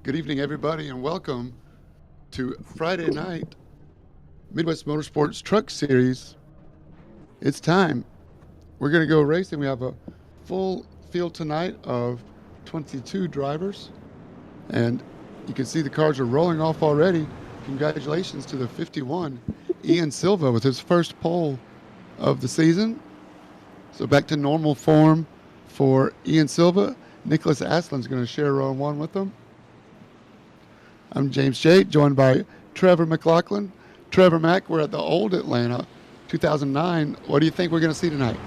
Good evening, everybody, and welcome to Friday night Midwest Motorsports Truck Series. It's time. We're going to go racing. We have a full field tonight of 22 drivers, and you can see the cars are rolling off already. Congratulations to the 51, Ian Silva, with his first pole of the season. So back to normal form for Ian Silva. Nicholas Aslan's going to share row one with them. I'm James Jake, joined by Trevor McLaughlin. Trevor Mack, we're at the old Atlanta, 2009. What do you think we're going to see tonight?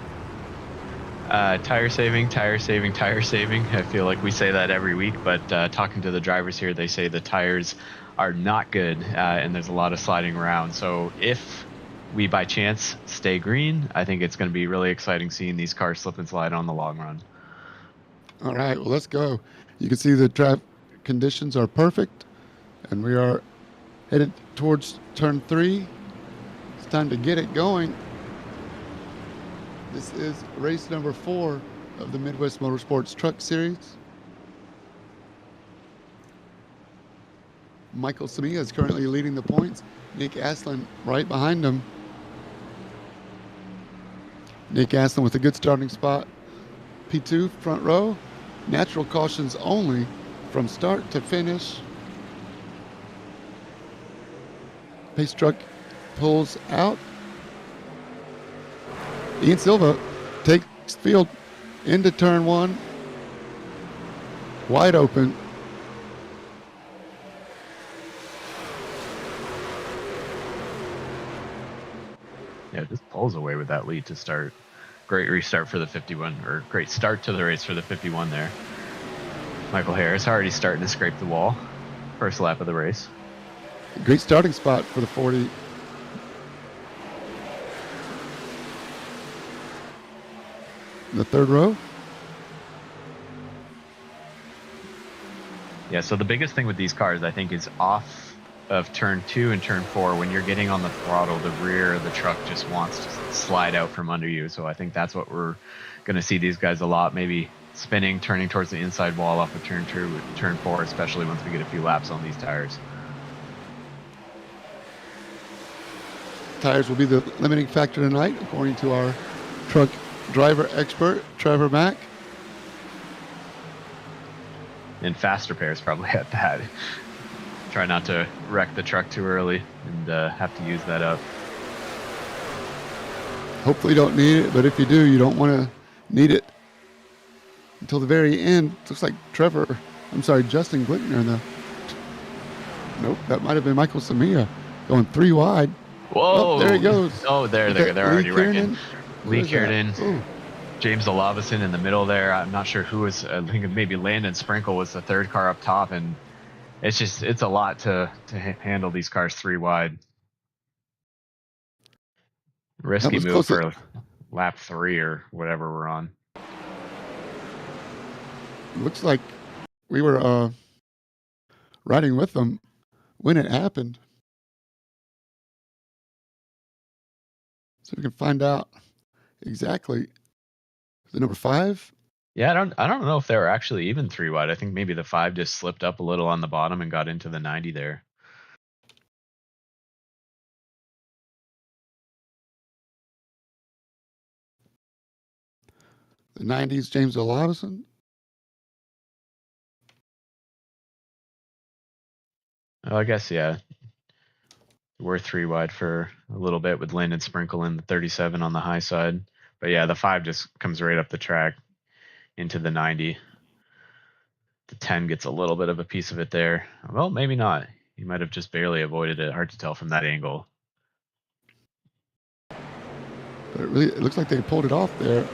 Tire saving, tire saving, tire saving. I feel like we say that every week, but talking to the drivers here, they say the tires are not good, and there's a lot of sliding around. So if we by chance stay green, I think it's going to be really exciting seeing these cars slip and slide on the long run. All right, well, let's go. You can see the track conditions are perfect, and we are headed towards turn 3. It's time to get it going. This is race number 4 of the Midwest Motorsports Truck Series. Michael Samia is currently leading the points. Nick Aslan right behind him. Nick Aslan with a good starting spot. P2 front row. Natural cautions only from start to finish. Pace truck pulls out. Ian Silva takes field into turn 1. Wide open. Yeah, just pulls away with that lead to start. Great restart for the 51, or great start to the race for the 51 there. Michael Harris already starting to scrape the wall. First lap of the race. Great starting spot for the 40. The third row. Yeah, so the biggest thing with these cars, I think, is off of turn 2 and turn 4, when you're getting on the throttle, the rear of the truck just wants to slide out from under you. So I think that's what we're going to see these guys a lot, maybe spinning, turning towards the inside wall off of turn 2, turn 4, especially once we get a few laps on these tires. Tires will be the limiting factor tonight, according to our truck driver expert, Trevor Mack. And fast repairs probably at that. Try not to wreck the truck too early and have to use that up. Hopefully you don't need it, but if you do, you don't want to need it until the very end. Looks like Justin Glickner in the... Nope, that might have been Michael Samia going 3 wide. Whoa! Oh, there he goes. Oh, they're already wrecking. Lee Kiernan, Oh. James Olavison in the middle there. I'm not sure who was. I think maybe Landon Sprinkle was the third car up top, and it's a lot to handle these cars 3 wide. Risky move for lap 3 or whatever we're on. Looks like we were riding with them when it happened. So we can find out exactly. The number 5? Yeah, I don't know if they were actually even 3 wide. I think maybe the 5 just slipped up a little on the bottom and got into the 90 there. The 90s, James Olavison. Oh, I guess, yeah. We're 3 wide for a little bit with Landon Sprinkle in the 37 on the high side. But yeah, the 5 just comes right up the track into the 90. The 10 gets a little bit of a piece of it there. Well, maybe not. He might have just barely avoided it. Hard to tell from that angle. But it looks like they pulled it off there.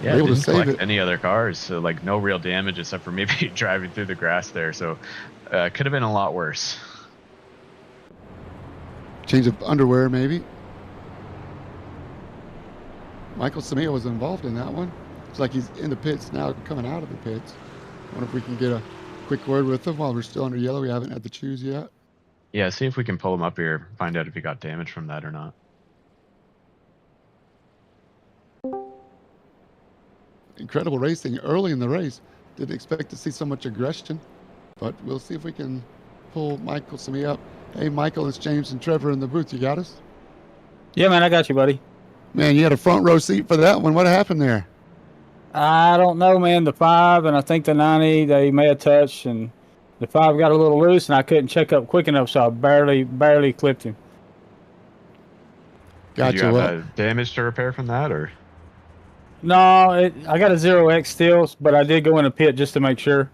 Yeah, it didn't collect any other cars. So, like, no real damage except for maybe driving through the grass there. So, could have been a lot worse. Change of underwear, maybe. Michael Samia was involved in that one. It's like he's in the pits now, coming out of the pits. I wonder if we can get a quick word with him while we're still under yellow. We haven't had the choose yet. Yeah, see if we can pull him up here, find out if he got damage from that or not. Incredible racing early in the race. Didn't expect to see so much aggression. but we'll see if we can pull Michael Samia up. Hey, Michael, it's James and Trevor in the booth. You got us? Yeah, man, I got you, buddy. Man, you had a front row seat for that one. What happened there? I don't know, man. The 5 and I think the 90, they may have touched, and the 5 got a little loose, and I couldn't check up quick enough, so I barely clipped him. Did you have damage to repair from that, or? No, I got a 0x still, but I did go in a pit just to make sure.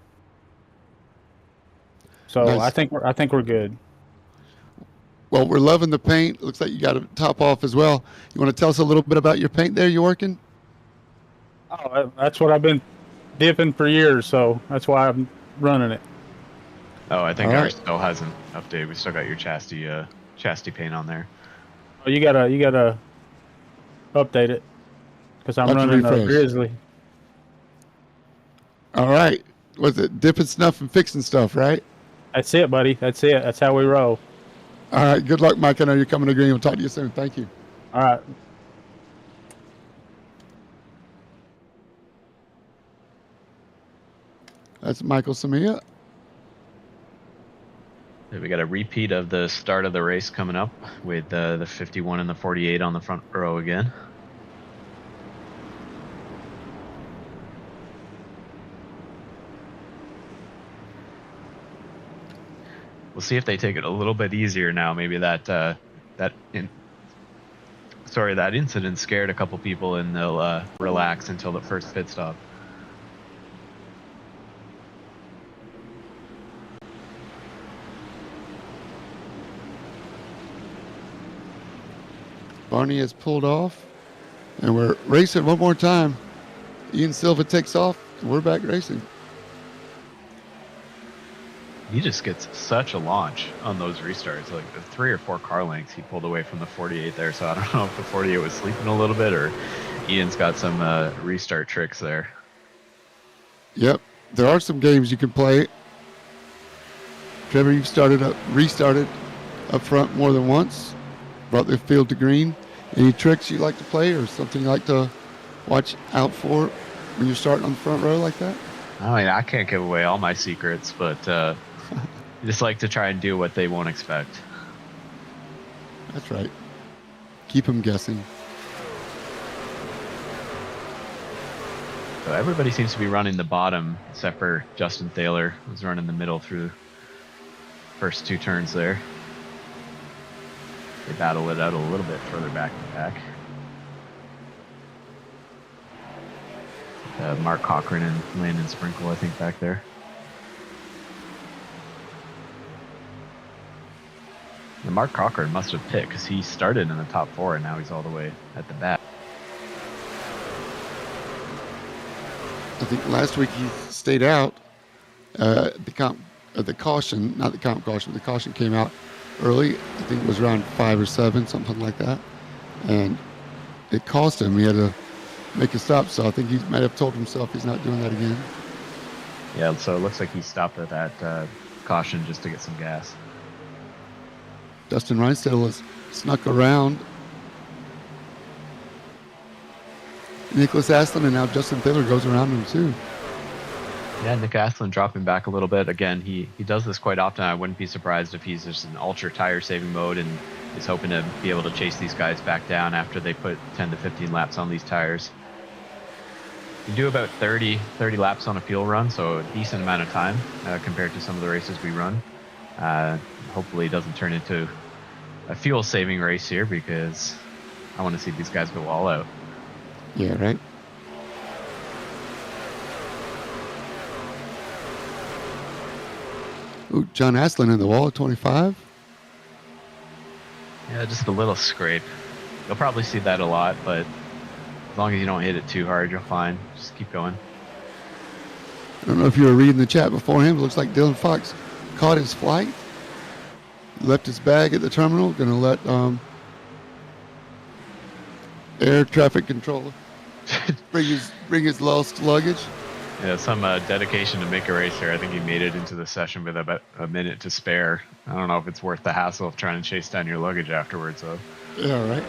So nice. I think we're good. Well, we're loving the paint. Looks like you got a top off as well. You want to tell us a little bit about your paint there you're working? Oh, that's what I've been dipping for years, so that's why I'm running it. Oh, I think ours still hasn't updated. We still got your chassis paint on there. Oh, you gotta update it because I'm running a Grizzly. All right. Was it dipping stuff and fixing stuff, right? That's it, buddy. That's it. That's how we roll. All right. Good luck, Mike. I know you're coming to green. We'll talk to you soon. Thank you. All right. That's Michael Samia. We got a repeat of the start of the race coming up with the 51 and the 48 on the front row again. We'll see if they take it a little bit easier now. Maybe that incident scared a couple people, and they'll relax until the first pit stop. Barney has pulled off, and we're racing one more time. Ian Silva takes off, and we're back racing. He just gets such a launch on those restarts. Like the 3 or 4 car lengths he pulled away from the 48 there. So I don't know if the 48 was sleeping a little bit or Ian's got some restart tricks there. Yep. There are some games you can play. Trevor, you've restarted up front more than once. Brought the field to green. Any tricks you like to play or something you like to watch out for when you're starting on the front row like that? I mean, I can't give away all my secrets, but just like to try and do what they won't expect. That's right. Keep them guessing. So everybody seems to be running the bottom, except for Justin Thaler, who's running the middle through the first 2 turns there. They battle it out a little bit further back in the pack. Mark Cochran and Landon Sprinkle, I think, back there. And Mark Cochran must have picked because he started in the top 4 and now he's all the way at the back. I think last week he stayed out. The caution came out early. I think it was around 5 or 7, something like that. And it cost him. He had to make a stop, so I think he might have told himself he's not doing that again. Yeah, so it looks like he stopped at that caution just to get some gas. Dustin Reinstedel has snuck around. Nicholas Aslan, and now Justin Thaler goes around him too. Yeah, Nick Aslan dropping back a little bit. Again, he does this quite often. I wouldn't be surprised if he's just in ultra tire saving mode and is hoping to be able to chase these guys back down after they put 10 to 15 laps on these tires. You do about 30 laps on a fuel run, so a decent amount of time compared to some of the races we run. Hopefully it doesn't turn into a fuel saving race here because I want to see these guys go all out. Yeah, right. Ooh, John Aslan in the wall at 25. Yeah, just a little scrape. You'll probably see that a lot, but as long as you don't hit it too hard, you're fine. Just keep going. I don't know if you were reading the chat before him. It looks like Dylan Fox caught his flight. Left his bag at the terminal. Going to let air traffic controller bring his lost luggage. Yeah, some dedication to make a race here. I think he made it into the session with about a minute to spare. I don't know if it's worth the hassle of trying to chase down your luggage afterwards, though. Yeah, right.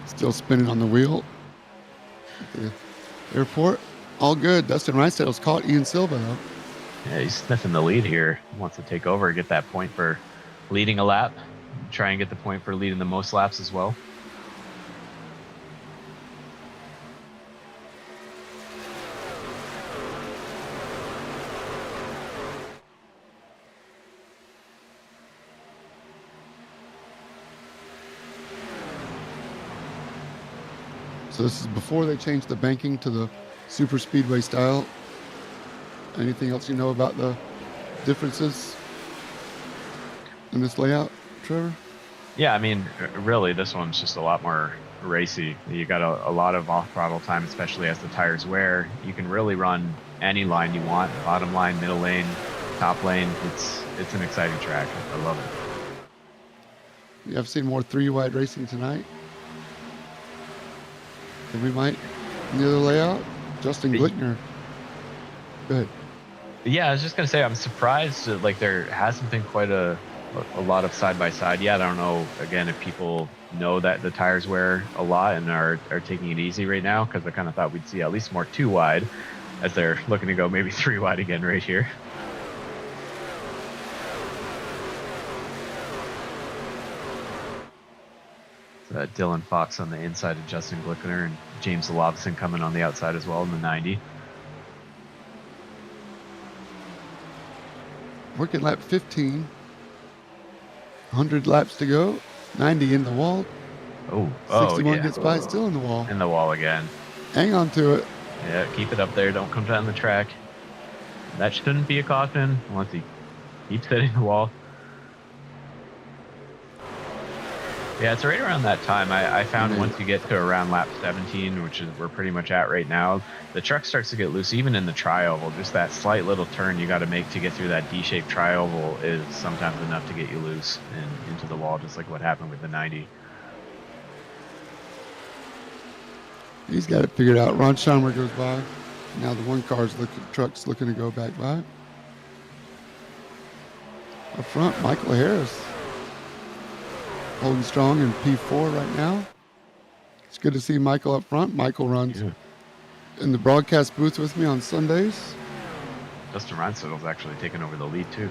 Still spinning on the wheel at the airport. All good. Dustin Reinstedel's caught Ian Silva, though. Yeah, he's sniffing the lead here. He wants to take over, get that point for leading a lap. Try and get the point for leading the most laps as well. So this is before they changed the banking to the super speedway style. Anything else you know about the differences in this layout, Trevor? Yeah, I mean, really, this one's just a lot more racy. You got a lot of off-throttle time, especially as the tires wear. You can really run any line you want, bottom line, middle lane, top lane. It's an exciting track. I love it. Yeah, I've seen more three-wide racing tonight than we might in the other layout. Justin Glickner. Go ahead. Yeah, I was just gonna say I'm surprised that like there hasn't been quite a lot of side by side yet. I don't know again if people know that the tires wear a lot and are taking it easy right now, because I kind of thought we'd see at least more 2 wide as they're looking to go maybe 3 wide again right here. Dylan Fox on the inside of Justin Glickner and James Lobson coming on the outside as well in the 90. Working lap 15. 100 laps to go. 90 in the wall. 61 yeah. gets by, still in the wall. In the wall again. Hang on to it. Yeah, keep it up there. Don't come down the track. That shouldn't be a caution once he keeps hitting the wall. Yeah, it's right around that time. I found once you get to around lap 17, which is we're pretty much at right now, the truck starts to get loose, even in the tri-oval. Just that slight little turn you got to make to get through that D-shaped tri-oval is sometimes enough to get you loose and into the wall, just like what happened with the 90. He's got it figured out. Ron Schommer goes by. Now the one truck's looking to go back by. Up front, Michael Harris. Holding strong in P4 right now. It's good to see Michael up front. Michael runs in the broadcast booth with me on Sundays. Dustin Reinstadl's actually taking over the lead too.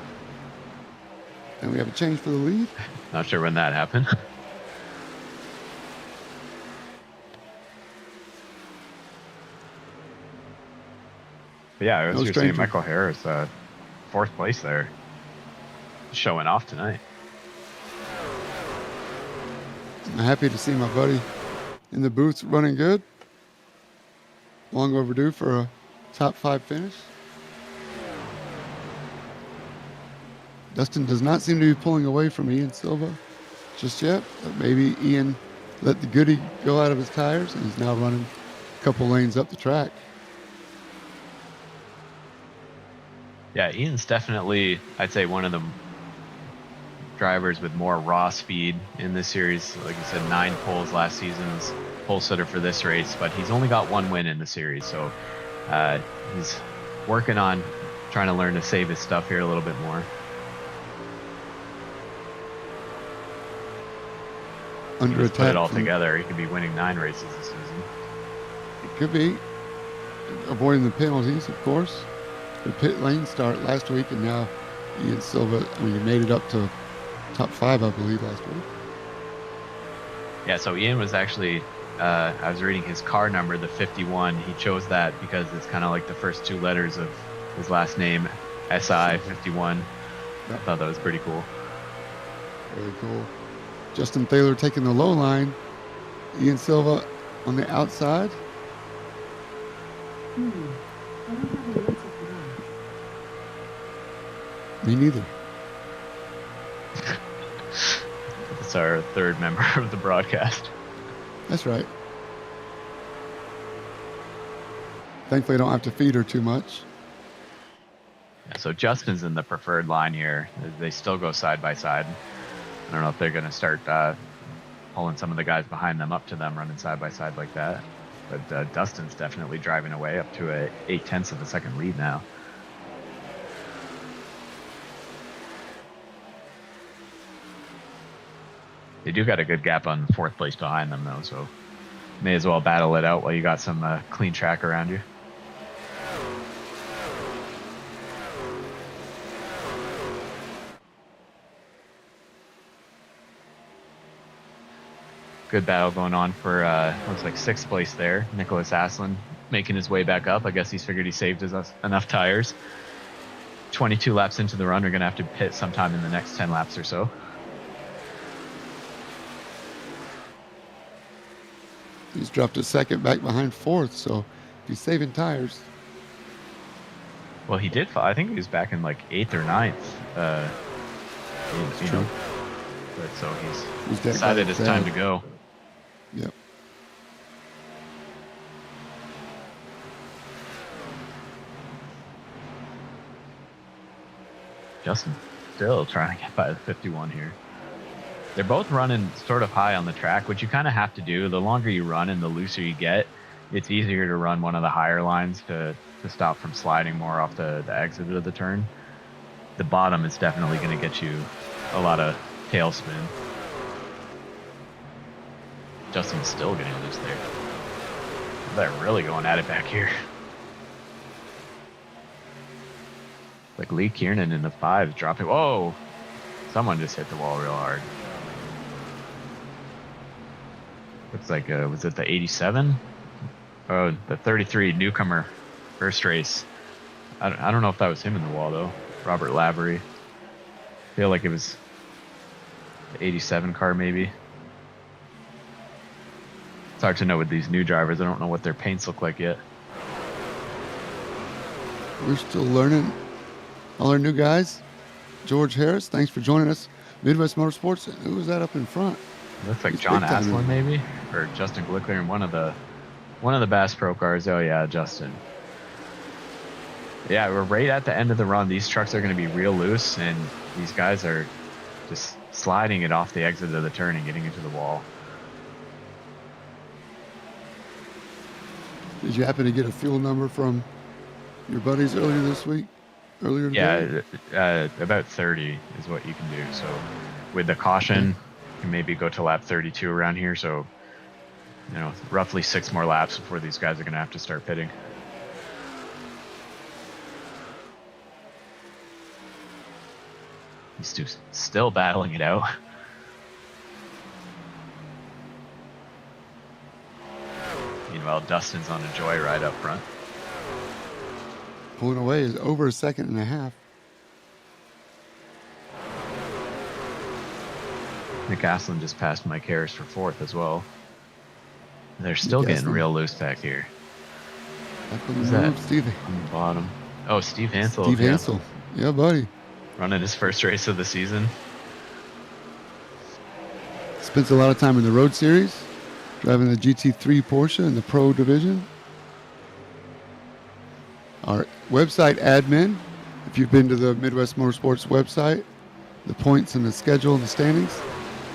And we have a change for the lead. Not sure when that happened. But yeah, I was just saying Michael Harris, 4th place there. Showing off tonight. I'm happy to see my buddy in the booth running good. Long overdue for a top 5 finish. Dustin does not seem to be pulling away from Ian Silva just yet, but maybe Ian let the goodie go out of his tires and he's now running a couple lanes up the track. Yeah, Ian's definitely, I'd say, one of the drivers with more raw speed in this series. Like you said, 9 poles last season's pole sitter for this race, but he's only got 1 win in the series. So he's working on trying to learn to save his stuff here a little bit more. Under attack. Put it all together, he could be winning 9 races this season. It could be. Avoiding the penalties, of course. The pit lane start last week, and now Ian Silva, he made it up to top 5, I believe, last week. Yeah, so Ian was actually, I was reading his car number, the 51. He chose that because it's kind of like the first 2 letters of his last name, SI 51. Yep. I thought that was pretty cool. Very cool. Justin Thaler taking the low line. Ian Silva on the outside. I don't have an answer for that. Me neither. It's our 3rd member of the broadcast. That's right. Thankfully, I don't have to feed her too much. Yeah, so Justin's in the preferred line here. They still go side by side. I don't know if they're going to start pulling some of the guys behind them up to them, running side by side like that. But Dustin's definitely driving away up to a 0.8 of a second lead now. They do got a good gap on 4th place behind them, though, so may as well battle it out while you got some clean track around you. Good battle going on for looks like 6th place there. Nicholas Aslan making his way back up. I guess he's figured he saved enough tires. 22 laps into the run, we're gonna have to pit sometime in the next 10 laps or so. He's dropped a second back behind 4th, so he's saving tires. Well, he did. I think he was back in like 8th or 9th. You know, but so he's decided it's time to go. Yep. Justin still trying to get by the 51 here. They're both running sort of high on the track, which you kind of have to do. The longer you run and the looser you get, it's easier to run one of the higher lines to stop from sliding more off the exit of the turn. The bottom is definitely going to get you a lot of tailspin. Justin's still getting loose there. They're really going at it back here. Like Lee Kiernan in the 5 dropping. Whoa! Someone just hit the wall real hard. Looks like, was it the 87? Oh, the 33 newcomer, first race. I don't know if that was him in the wall, though. Robert Lavery. I feel like it was the 87 car, maybe. It's hard to know with these new drivers. I don't know what their paints look like yet. We're still learning. All our new guys. George Harris, thanks for joining us. Midwest Motorsports. Who was that up in front? Looks like John Aslan, maybe, or Justin Glickler in one of the Bass Pro cars. Oh yeah, Justin. Yeah, we're right at the end of the run. These trucks are going to be real loose, and these guys are just sliding it off the exit of the turn and getting into the wall. Did you happen to get a fuel number from your buddies earlier this week? Earlier today? Yeah, about 30 is what you can do. So with the caution, you can maybe go to lap 32 around here. So, you know, roughly 6 more laps before these guys are going to have to start pitting. He's still battling it out. Meanwhile, Dustin's on a joyride up front. Pulling away is over a second and a half. Nick Aslan just passed Mike Harris for 4th as well. They're still getting real loose back here. Who's that Steve on the bottom? Oh, Steve Hansel. Steve Hansel. Yeah, buddy. Running his first race of the season. Spends a lot of time in the Road Series, driving the GT3 Porsche in the Pro Division. Our website admin, if you've been to the Midwest Motorsports website, the points and the schedule and the standings,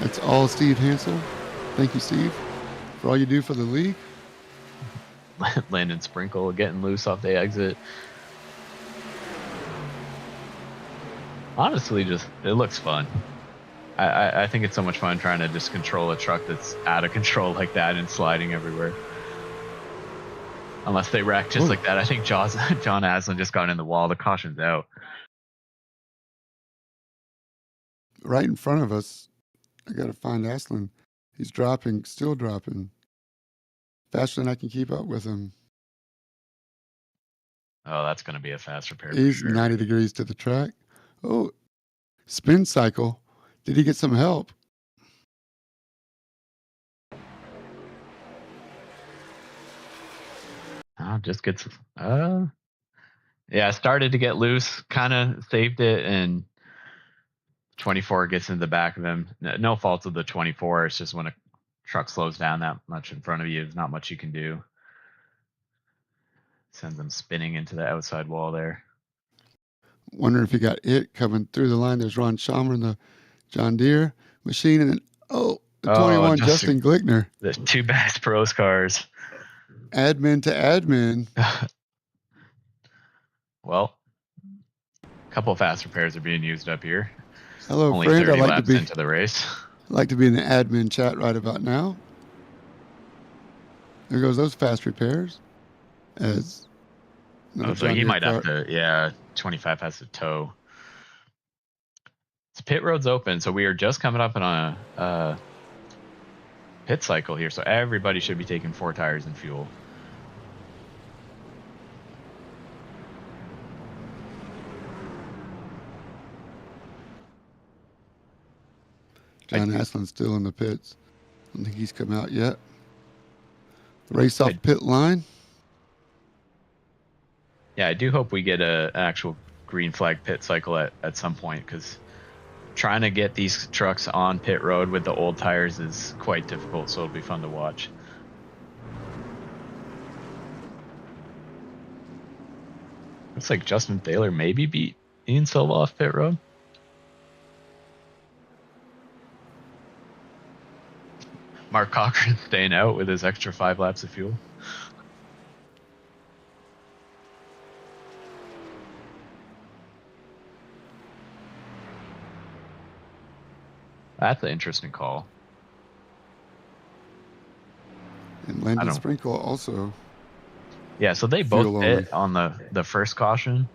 that's all Steve Hansel. Thank you, Steve, for all you do for the league. Landon Sprinkle getting loose off the exit. Honestly, it looks fun. I think it's so much fun trying to just control a truck that's out of control like that and sliding everywhere. Unless they wreck just like that. I think John Aslan just got in the wall. The caution's out. Right in front of us. I got to find Aslan. He's dropping, still dropping. Faster than I can keep up with him. Oh, that's going to be a fast repair. He's 90 degrees to the track. Oh, spin cycle. Did he get some help? Just gets started to get loose, kind of saved it, and 24 gets in the back of him. No fault of the 24. It's just when a truck slows down that much in front of you, there's not much you can do. Sends them spinning into the outside wall there. Wonder if he got it coming through the line. There's Ron Chalmer in the John Deere machine, and then the 21 Justin Glickner. The 2 Bass Pros cars. Admin to admin. Well, a couple of fast repairs are being used up here. Hello, Only friend. 30 laps into the race. I'd like to be in the admin chat right about now. There goes those fast repairs. As so he might have to, 25 has to tow. So pit road's open, so we are just coming up on pit cycle here, so everybody should be taking 4 tires and fuel. John Aslin's still in the pits. I don't think he's come out yet. Race off pit line. Yeah, I do hope we get an actual green flag pit cycle at some point, because trying to get these trucks on pit road with the old tires is quite difficult, so it'll be fun to watch. Looks like Justin Thaler maybe beat Ian Silva off pit road. Mark Cochran staying out with his extra 5 laps of fuel. That's an interesting call. And Landon Sprinkle also. Yeah, so they both pit on the first caution.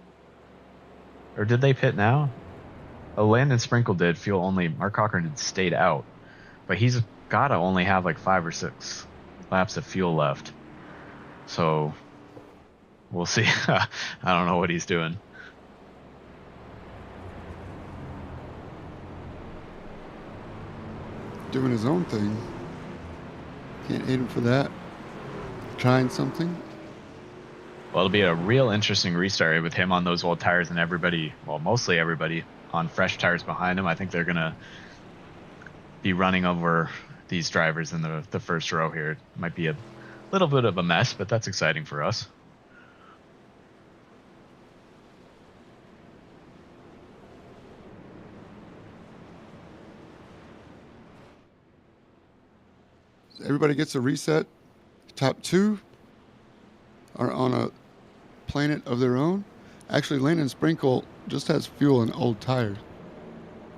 Or did they pit now? Oh, Landon Sprinkle did fuel only. Mark Cochran had stayed out. But he's got to only have like 5 or 6 laps of fuel left. So we'll see. I don't know what he's doing. Doing his own thing. Can't hate him for that. Trying something. Well, it'll be a real interesting restart with him on those old tires and everybody, well, mostly everybody on fresh tires behind him. I think they're going to be running over these drivers in the first row here. It might be a little bit of a mess, but that's exciting for us. Everybody gets a reset. Top 2 are on a planet of their own. Actually, Landon Sprinkle just has fuel and old tires,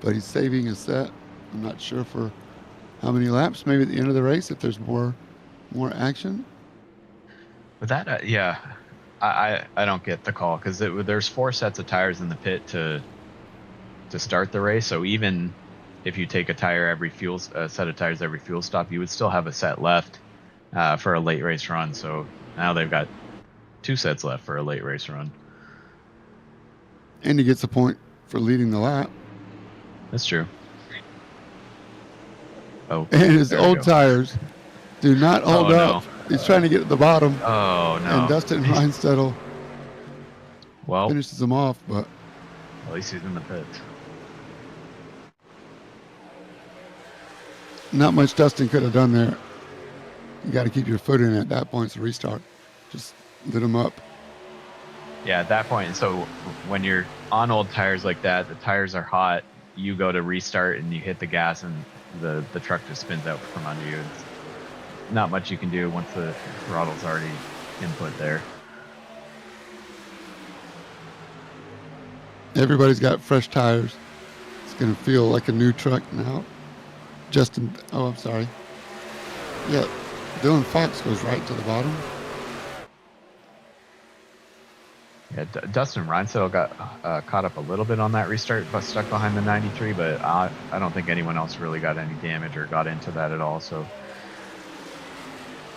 but he's saving a set. I'm not sure for how many laps. Maybe at the end of the race if there's more action. But that, yeah, I don't get the call, because there's 4 sets of tires in the pit to start the race. So even if you take a set of tires every fuel stop, you would still have a set left for a late race run. So now they've got 2 sets left for a late race run. And he gets a point for leading the lap. That's true. Oh, and his old tires do not hold up. No. He's trying to get to the bottom. Oh, no. And Dustin Reinstedel finishes him off, but at least he's in the pits. Not much Dustin could have done there. You got to keep your foot in at that point. It's a restart. Just lit him up. Yeah, at that point. So when you're on old tires like that, the tires are hot. You go to restart and you hit the gas, and the truck just spins out from under you. It's not much you can do once the throttle's already input there. Everybody's got fresh tires. It's going to feel like a new truck now. I'm sorry. Yeah, Dylan Fox goes right to the bottom. Yeah, Dustin Reinsettel got caught up a little bit on that restart, but stuck behind the 93, but I don't think anyone else really got any damage or got into that at all, so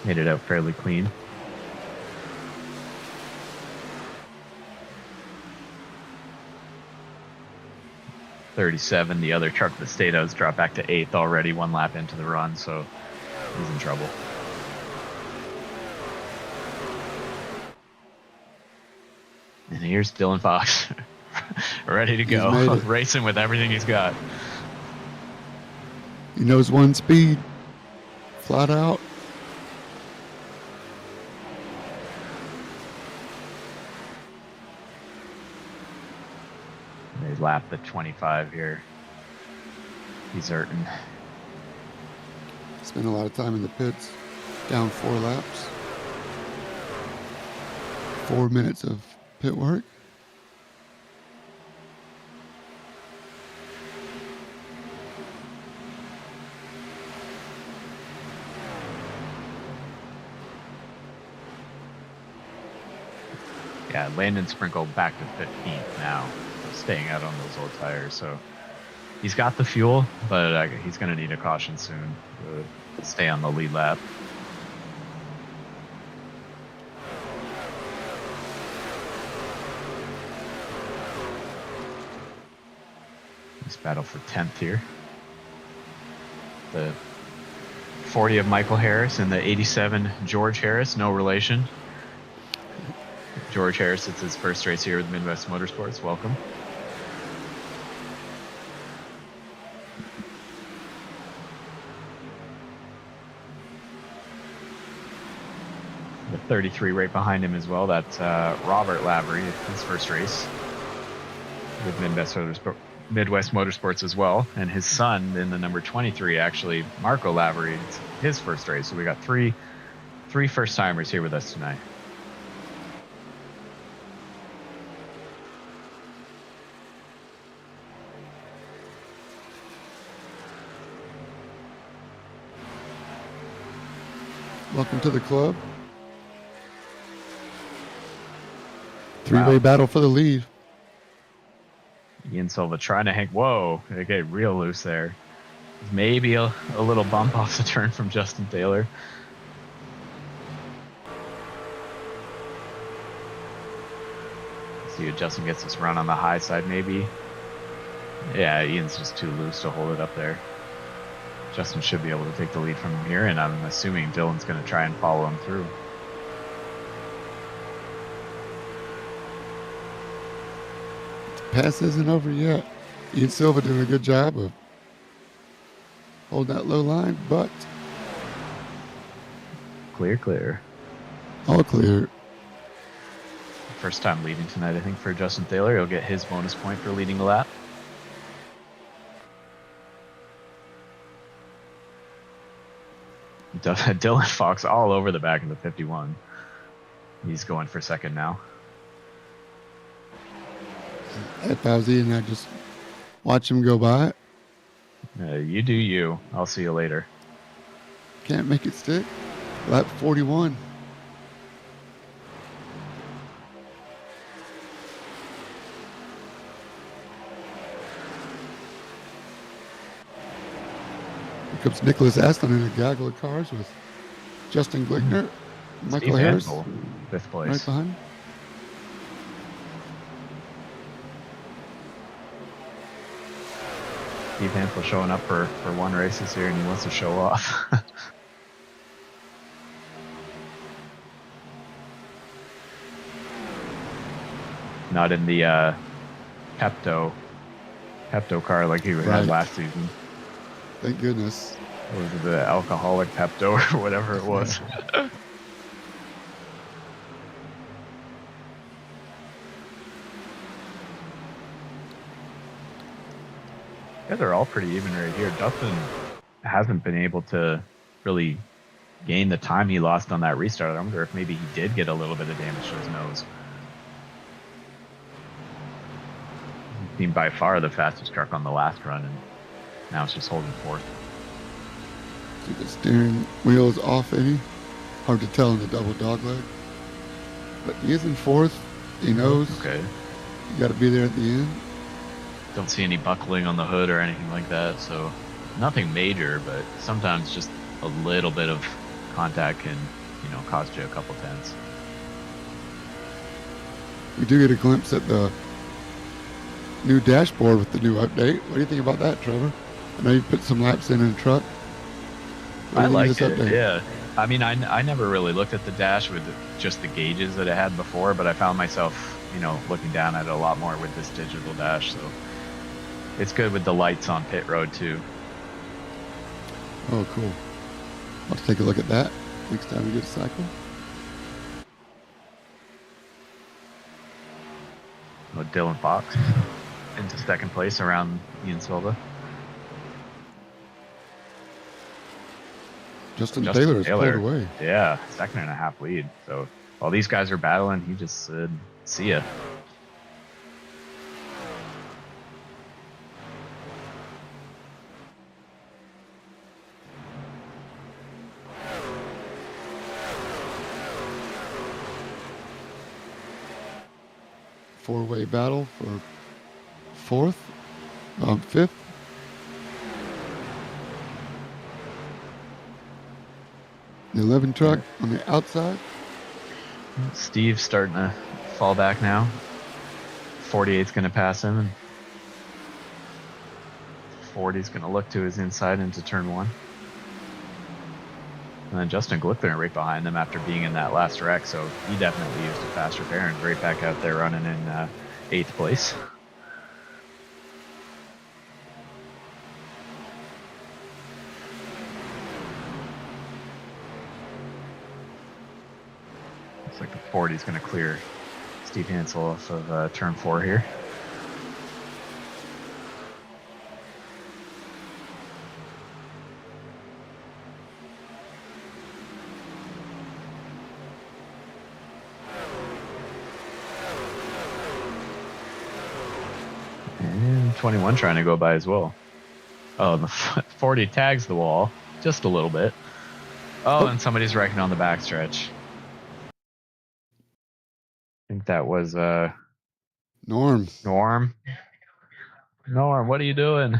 made it out fairly clean. .37, the other truck that stayed out has dropped back to 8th already, 1 lap into the run, so he's in trouble. And here's Dylan Fox, ready to go, racing with everything he's got. He knows one speed, flat out. They lapped the 25 here. He's hurting. Spent a lot of time in the pits, down 4 laps. 4 minutes of pit work. Yeah, Landon Sprinkle back to 15th now, staying out on those old tires. So he's got the fuel, but he's going to need a caution soon. stay on the lead lap. Nice battle for 10th here. The 40 of Michael Harris and the 87 George Harris, no relation. George Harris, it's his first race here with Midwest Motorsports. Welcome. The 33 right behind him as well. That's Robert Lavery, his first race with Midwest Motorsports as well. And his son in the number 23, actually, Marco Lavery, it's his first race. So we got three first-timers here with us tonight. Welcome to the club. Three-way battle for the lead. Ian Silva trying to hang. Whoa, they get real loose there. Maybe a little bump off the turn from Justin Taylor. See if Justin gets this run on the high side, maybe. Yeah, Ian's just too loose to hold it up there. Justin should be able to take the lead from him here, and I'm assuming Dylan's going to try and follow him through. The pass isn't over yet. Ian Silva doing a good job of holding that low line, but Clear. all clear. First time leading tonight, I think, for Justin Taylor. He'll get his bonus point for leading a lap. Dylan Fox all over the back of the 51. He's going for second now. If I was Ian, I'd just watch him go by. You do you. I'll see you later. Can't make it stick. Lap 41. Here comes Nicholas Aston in a gaggle of cars with Justin Glickner, Michael Steve Harris, Hansel, 5th place. right behind. Steve Hansel showing up for one race this year, and he wants to show off. Not in the Pepto car like he had last season. Thank goodness. Or was it the alcoholic Pepto or whatever it was? Yeah, they're all pretty even right here. Justin hasn't been able to really gain the time he lost on that restart. I wonder if maybe he did get a little bit of damage to his nose. He's been by far the fastest truck on the last run, and now it's just holding fourth. See the steering wheel is off any. Hard to tell in the double dogleg. But he is in fourth. He knows. Okay. You got to be there at the end. Don't see any buckling on the hood or anything like that, so nothing major, but sometimes just a little bit of contact can, cost you a couple tenths. We do get a glimpse at the new dashboard with the new update. What do you think about that, Trevor? I know you put some laps in the truck. I liked it, yeah. I mean, I never really looked at the dash with just the gauges that it had before, but I found myself, looking down at it a lot more with this digital dash, so it's good with the lights on pit road too. Oh, cool. I'll take a look at that next time we get a cycle. With Dylan Fox into second place around Ian Silva. Justin Taylor is pulled away. Yeah, 2.5 lead. So while these guys are battling, he just said, see ya. Four-way battle for fifth. The 11 truck on the outside. Steve's starting to fall back now. 48's going to pass him, and 40's going to look to his inside into turn 1. And then Justin Glickner right behind them after being in that last wreck, so he definitely used a fast repair and right back out there running in 8th place. Looks like the 40's going to clear Steve Hansel off of turn 4 here. And 21 trying to go by as well. Oh, the 40 tags the wall just a little bit. Oh, and somebody's wrecking on the backstretch. I think that was Norm. Norm, what are you doing?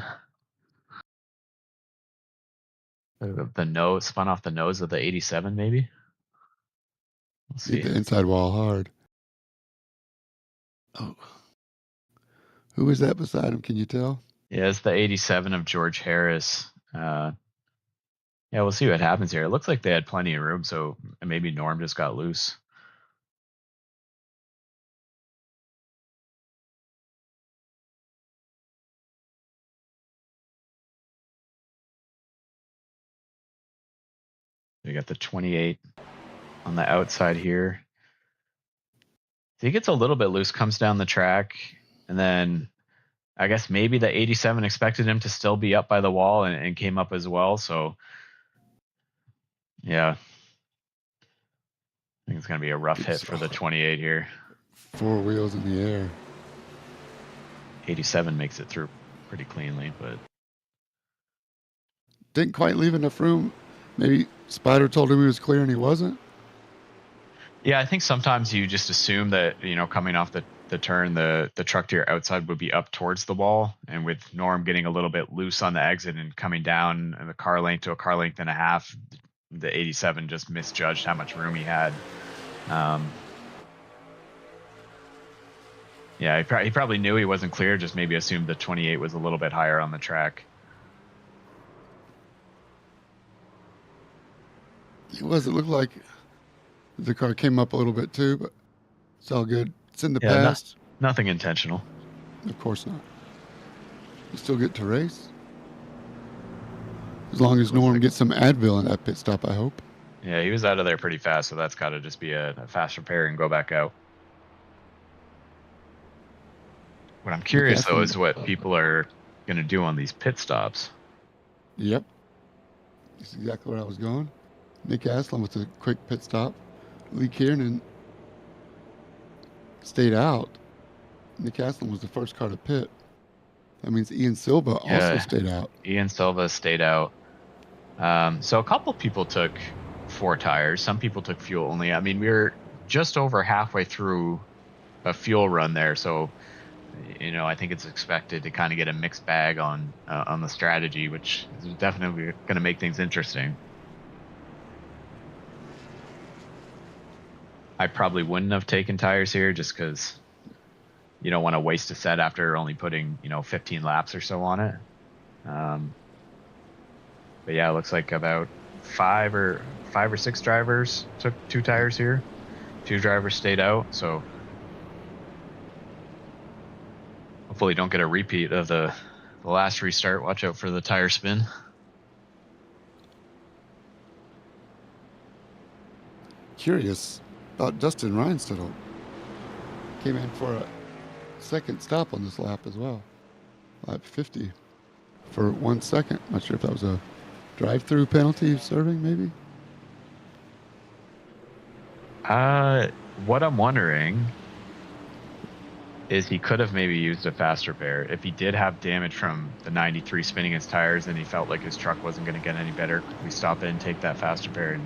The nose spun off the nose of the 87, maybe. Let's see. Hit the inside wall hard. Oh, who is that beside him? Can you tell? Yeah, it's the 87 of George Harris. Yeah, we'll see what happens here. It looks like they had plenty of room, so maybe Norm just got loose. We got the 28 on the outside here. He gets a little bit loose, comes down the track, and then I guess maybe the 87 expected him to still be up by the wall and came up as well. So, yeah. I think it's going to be a rough hit for the 28 here. 4 wheels in the air. 87 makes it through pretty cleanly, but Didn't quite leave enough room. Maybe Spider told him he was clear and he wasn't. yeah, I think sometimes you just assume that, coming off the turn, the truck to your outside would be up towards the wall. And with Norm getting a little bit loose on the exit and coming down the car length to a car length and a half, the 87 just misjudged how much room he had. Yeah, he probably knew he wasn't clear, just maybe assumed the 28 was a little bit higher on the track. It was. It looked like the car came up a little bit too, but it's all good. It's in the past. Nothing intentional. Of course not. You still get to race. As long as Norm gets some Advil in that pit stop, I hope. Yeah, he was out of there pretty fast, so that's got to just be a fast repair and go back out. What I'm curious, though, is what people are going to do on these pit stops. Yep. That's exactly where I was going. Nick Aslan with a quick pit stop. Lee Kiernan stayed out. Nick Aslan was the first car to pit. That means Ian Silva also stayed out. Ian Silva stayed out. So a couple people took 4 tires. Some people took fuel only. I mean, we were just over halfway through a fuel run there, so I think it's expected to kind of get a mixed bag on the strategy, which is definitely going to make things interesting. I probably wouldn't have taken tires here just because you don't want to waste a set after only putting 15 laps or so on it. But yeah, it looks like about 5 or 6 drivers took 2 tires here. 2 drivers stayed out, so hopefully don't get a repeat of the last restart. Watch out for the tire spin. Curious about Dustin Reinstedel. Came in for a second stop on this lap as well. Lap 50 for 1 second. Not sure if that was a drive-through penalty serving, maybe. What I'm wondering is he could have maybe used a fast repair. If he did have damage from the 93 spinning his tires and he felt like his truck wasn't going to get any better, we stop in, take that fast repair, and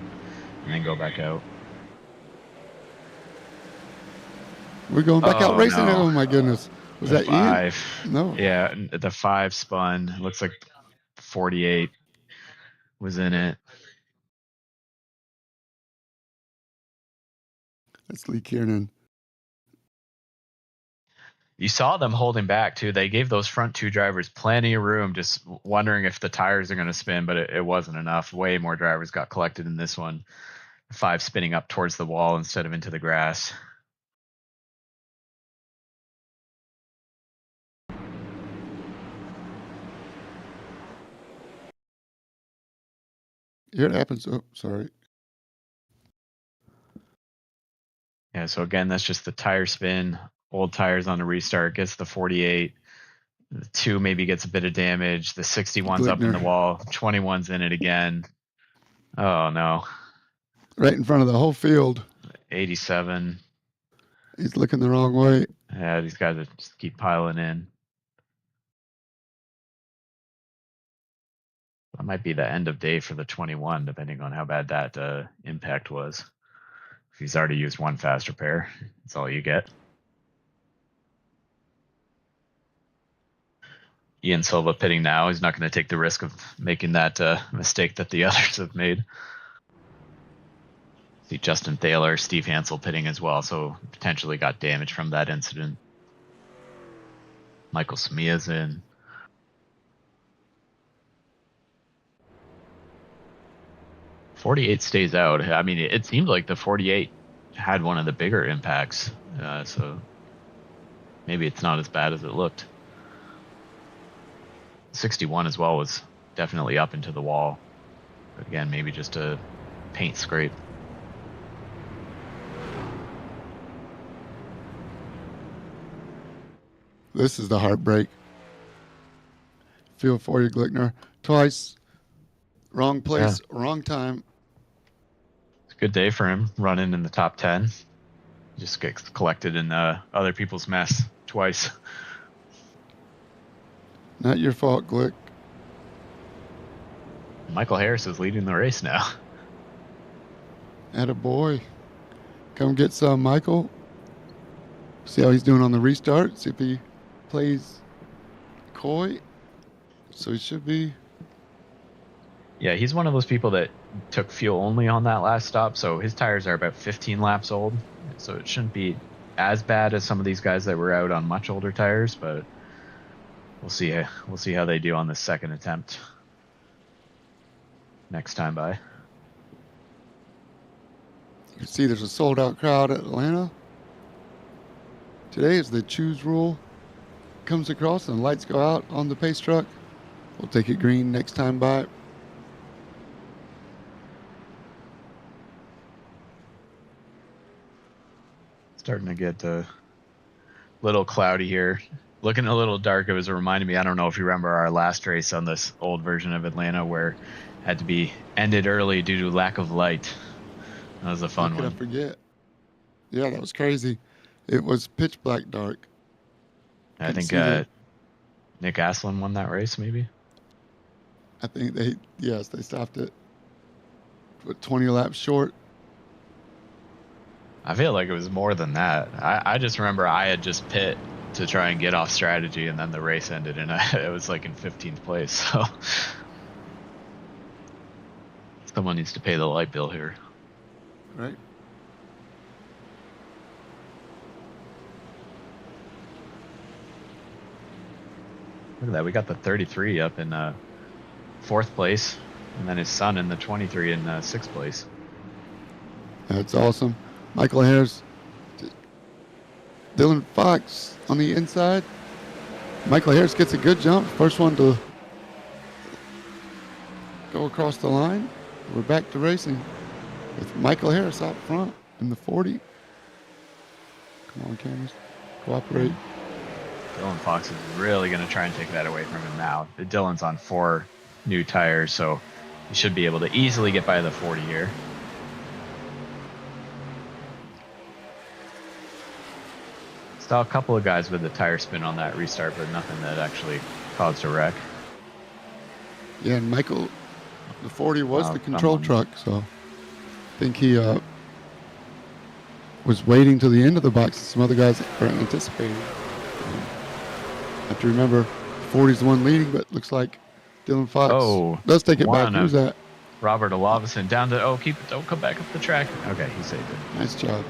then go back out. We're going back out racing. No. Oh my goodness. Was that 5? Ian? No. Yeah, the 5 spun. Looks like 48 was in it. That's Lee Kiernan. You saw them holding back too. They gave those front two drivers plenty of room, just wondering if the tires are going to spin, but it wasn't enough. Way more drivers got collected in this one. 5 spinning up towards the wall instead of into the grass. Here it happens. Oh, sorry. Yeah, so again, that's just the tire spin. Old tires on the restart gets the 48. The 2 maybe gets a bit of damage. The 61's up in the Glickner. wall. 21's in it again. Oh no. Right in front of the whole field. 87. He's looking the wrong way. Yeah, these guys just keep piling in. That might be the end of day for the 21, depending on how bad that impact was. If he's already used 1 fast repair, that's all you get. Ian Silva pitting now. He's not going to take the risk of making that mistake that the others have made. See Justin Thaler, Steve Hansel pitting as well, so potentially got damage from that incident. Michael Samia's in. .48 stays out. I mean, it seemed like the 48 had one of the bigger impacts, so maybe it's not as bad as it looked. 61 as well was definitely up into the wall. But again, maybe just a paint scrape. This is the heartbreak. Feel for you, Glickner. Twice. Wrong place, wrong time. It's a good day for him, running in the top 10. Just gets collected in other people's mess twice. Not your fault, Glick. Michael Harris is leading the race now. Attaboy. Come get some, Michael. See how he's doing on the restart. See if he plays coy. So he should be. Yeah, he's one of those people that took fuel only on that last stop, so his tires are about 15 laps old. So it shouldn't be as bad as some of these guys that were out on much older tires, but we'll see. We'll see how they do on the second attempt next time by. You can see there's a sold-out crowd at Atlanta. Today, as the choose rule comes across and lights go out on the pace truck, we'll take it green next time by. Starting to get a little cloudy here. Looking a little dark. It was reminding me, I don't know if you remember our last race on this old version of Atlanta where it had to be ended early due to lack of light. That was a fun one. How could I forget? Yeah, that was crazy. It was pitch black dark. I think Nick Aslin won that race, maybe? I think they stopped it. But 20 laps short. I feel like it was more than that. I just remember I had just pit to try and get off strategy, and then the race ended, and it was like in 15th place. So someone needs to pay the light bill here. Right. Look at that. We got the 33 up in 4th place, and then his son in the 23 in 6th place. That's awesome. Michael Harris, Dylan Fox on the inside. Michael Harris gets a good jump. First one to go across the line. We're back to racing with Michael Harris out front in the 40. Come on, cameras. Cooperate. Dylan Fox is really going to try and take that away from him now. Dylan's on 4 new tires, so he should be able to easily get by the 40 here. Saw a couple of guys with the tire spin on that restart, but nothing that actually caused a wreck. Yeah, and Michael, the 40 was the control truck, so I think he was waiting till the end of the box. Some other guys are anticipating. Have to remember, 40 is the one leading, but looks like Dylan Fox does take it back. Who's that? Robert Olavison down to, don't come back up the track. Okay, he saved it. Nice job.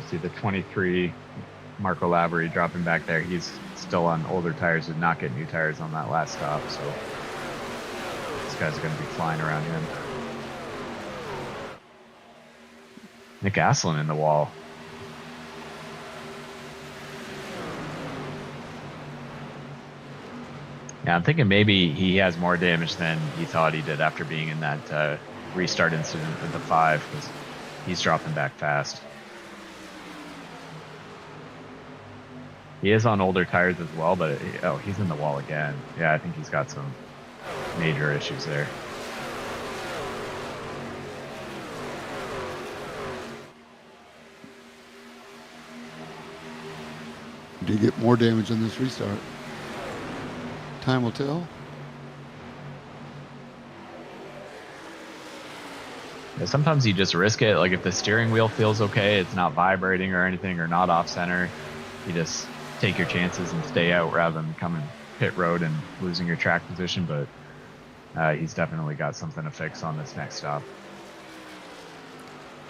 you see the 23 Marco Lavery dropping back there. He's still on older tires, did not get new tires on that last stop, so these guys are going to be flying around him. Nick Aslin in the wall. Yeah, I'm thinking maybe he has more damage than he thought he did after being in that restart incident with the 5, because he's dropping back fast. He is on older tires as well, but he's in the wall again. Yeah, I think he's got some major issues there. Do you get more damage on this restart? Time will tell. Yeah, sometimes you just risk it. Like if the steering wheel feels okay, it's not vibrating or anything, or not off center, you just take your chances and stay out rather than coming pit road and losing your track position. But he's definitely got something to fix on this next stop.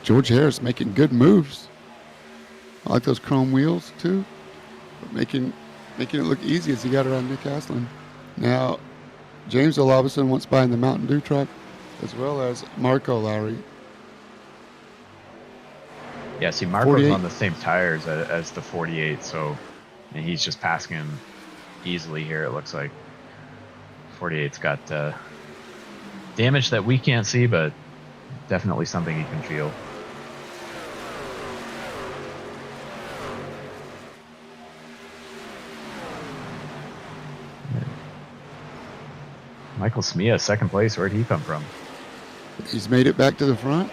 George Harris making good moves. I like those chrome wheels too, but making it look easy as he got around Nick Aslin. Now, James Olabison wants by in the Mountain Dew truck, as well as Marco Lowry. Yeah, see, Marco's 48. on the same tires as the 48, so and he's just passing him easily here, it looks like. 48's got damage that we can't see, but definitely something he can feel. Michael Smia, second place. Where'd he come from? He's made it back to the front.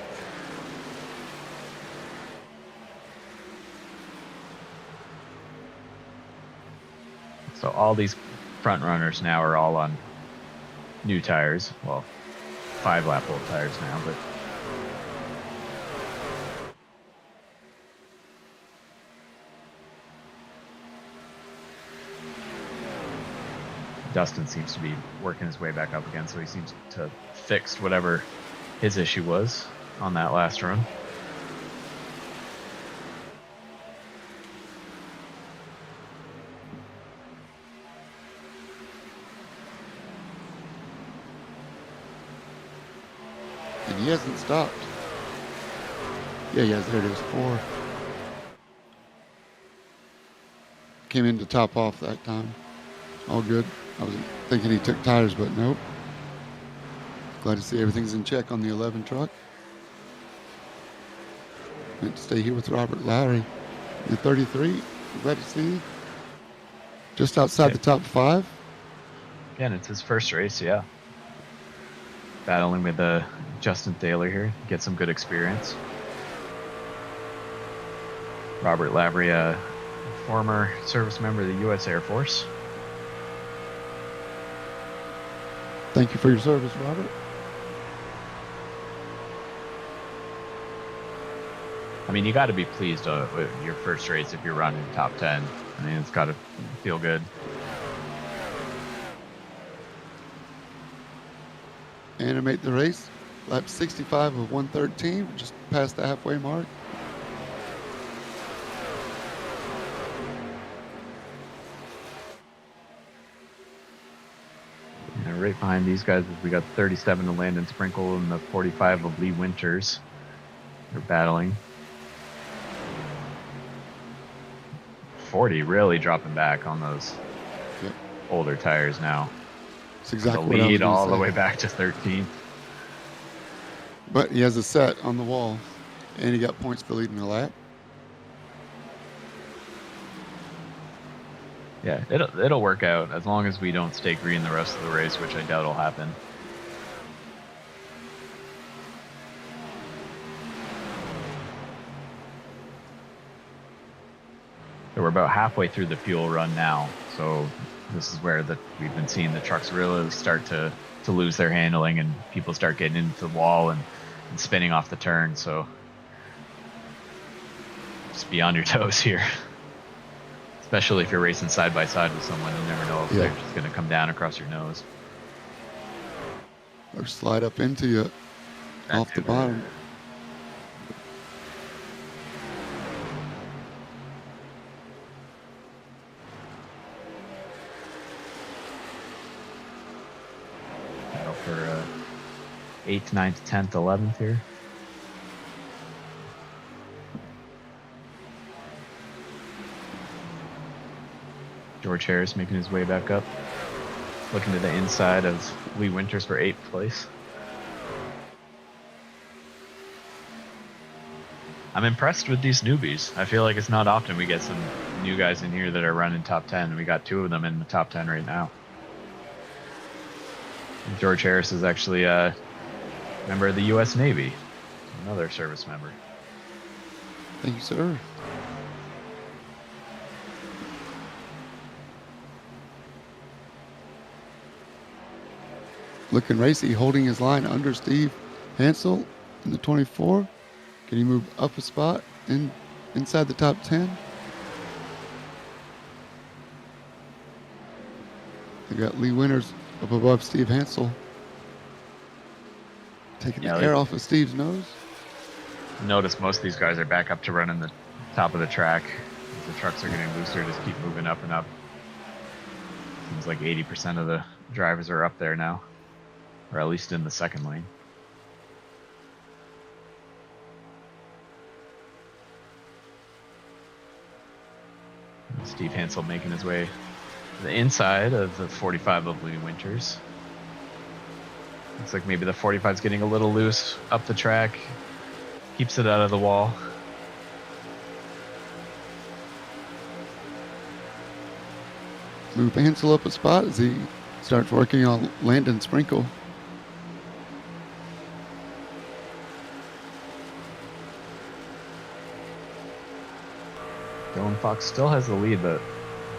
So all these front runners now are all on new tires. Well, 5-lap old tires now, but Dustin seems to be working his way back up again, so he seems to have fixed whatever his issue was on that last run. And he hasn't stopped. Yeah, he has. There it is. 4. Came in to top off that time. All good. I was thinking he took tires, but nope. Glad to see everything's in check on the 11 truck. Meant to stay here with Robert Lowry. The 33. Glad to see. Just outside the top 5. Again, it's his first race, yeah. Battling with Justin Thaler here. Get some good experience. Robert Lavery, a former service member of the U.S. Air Force. Thank you for your service, Robert. I mean, you got to be pleased with your first race if you're running top 10. I mean, it's got to feel good. Animate the race. Lap 65 of 113. We're just past the halfway mark. And right behind these guys, we got 37 of Landon Sprinkle and the 45 of Lee Winters. They're battling. 40 really dropping back on those older tires now. That's exactly the what I was lead gonna all say. the way back to 13th. But he has a set on the wall, and he got points for leading the lap. Yeah, it'll work out as long as we don't stay green the rest of the race, which I doubt will happen. So we're about halfway through the fuel run now, so this is where we've been seeing the trucks really start to lose their handling, and people start getting into the wall and spinning off the turn. So just be on your toes here, especially if you're racing side by side with someone. You never know if they're just going to come down across your nose Or slide up into you off the bottom. for 8th, 9th, 10th, 11th here. George Harris making his way back up. Looking to the inside of Lee Winters for 8th place. I'm impressed with these newbies. I feel like it's not often we get some new guys in here that are running top 10. We got 2 of them in the top 10 right now. And George Harris is actually a member of the U.S. Navy, another service member. Thank you, sir. Looking racy, holding his line under Steve Hansel in the 24. Can he move up a spot inside the top 10? They got Lee Winters up above Steve Hansel. Taking the air off of Steve's nose. Notice most of these guys are back up to running the top of the track. As the trucks are getting looser, just keep moving up and up. Seems like 80% of the drivers are up there now, or at least in the second lane. Steve Hansel making his way to the inside of the 45 of Lee Winters. Looks like maybe the 45 is getting a little loose up the track. Keeps it out of the wall. Move Hansel up a spot as he starts working on Landon Sprinkle. Dylan Fox still has the lead, but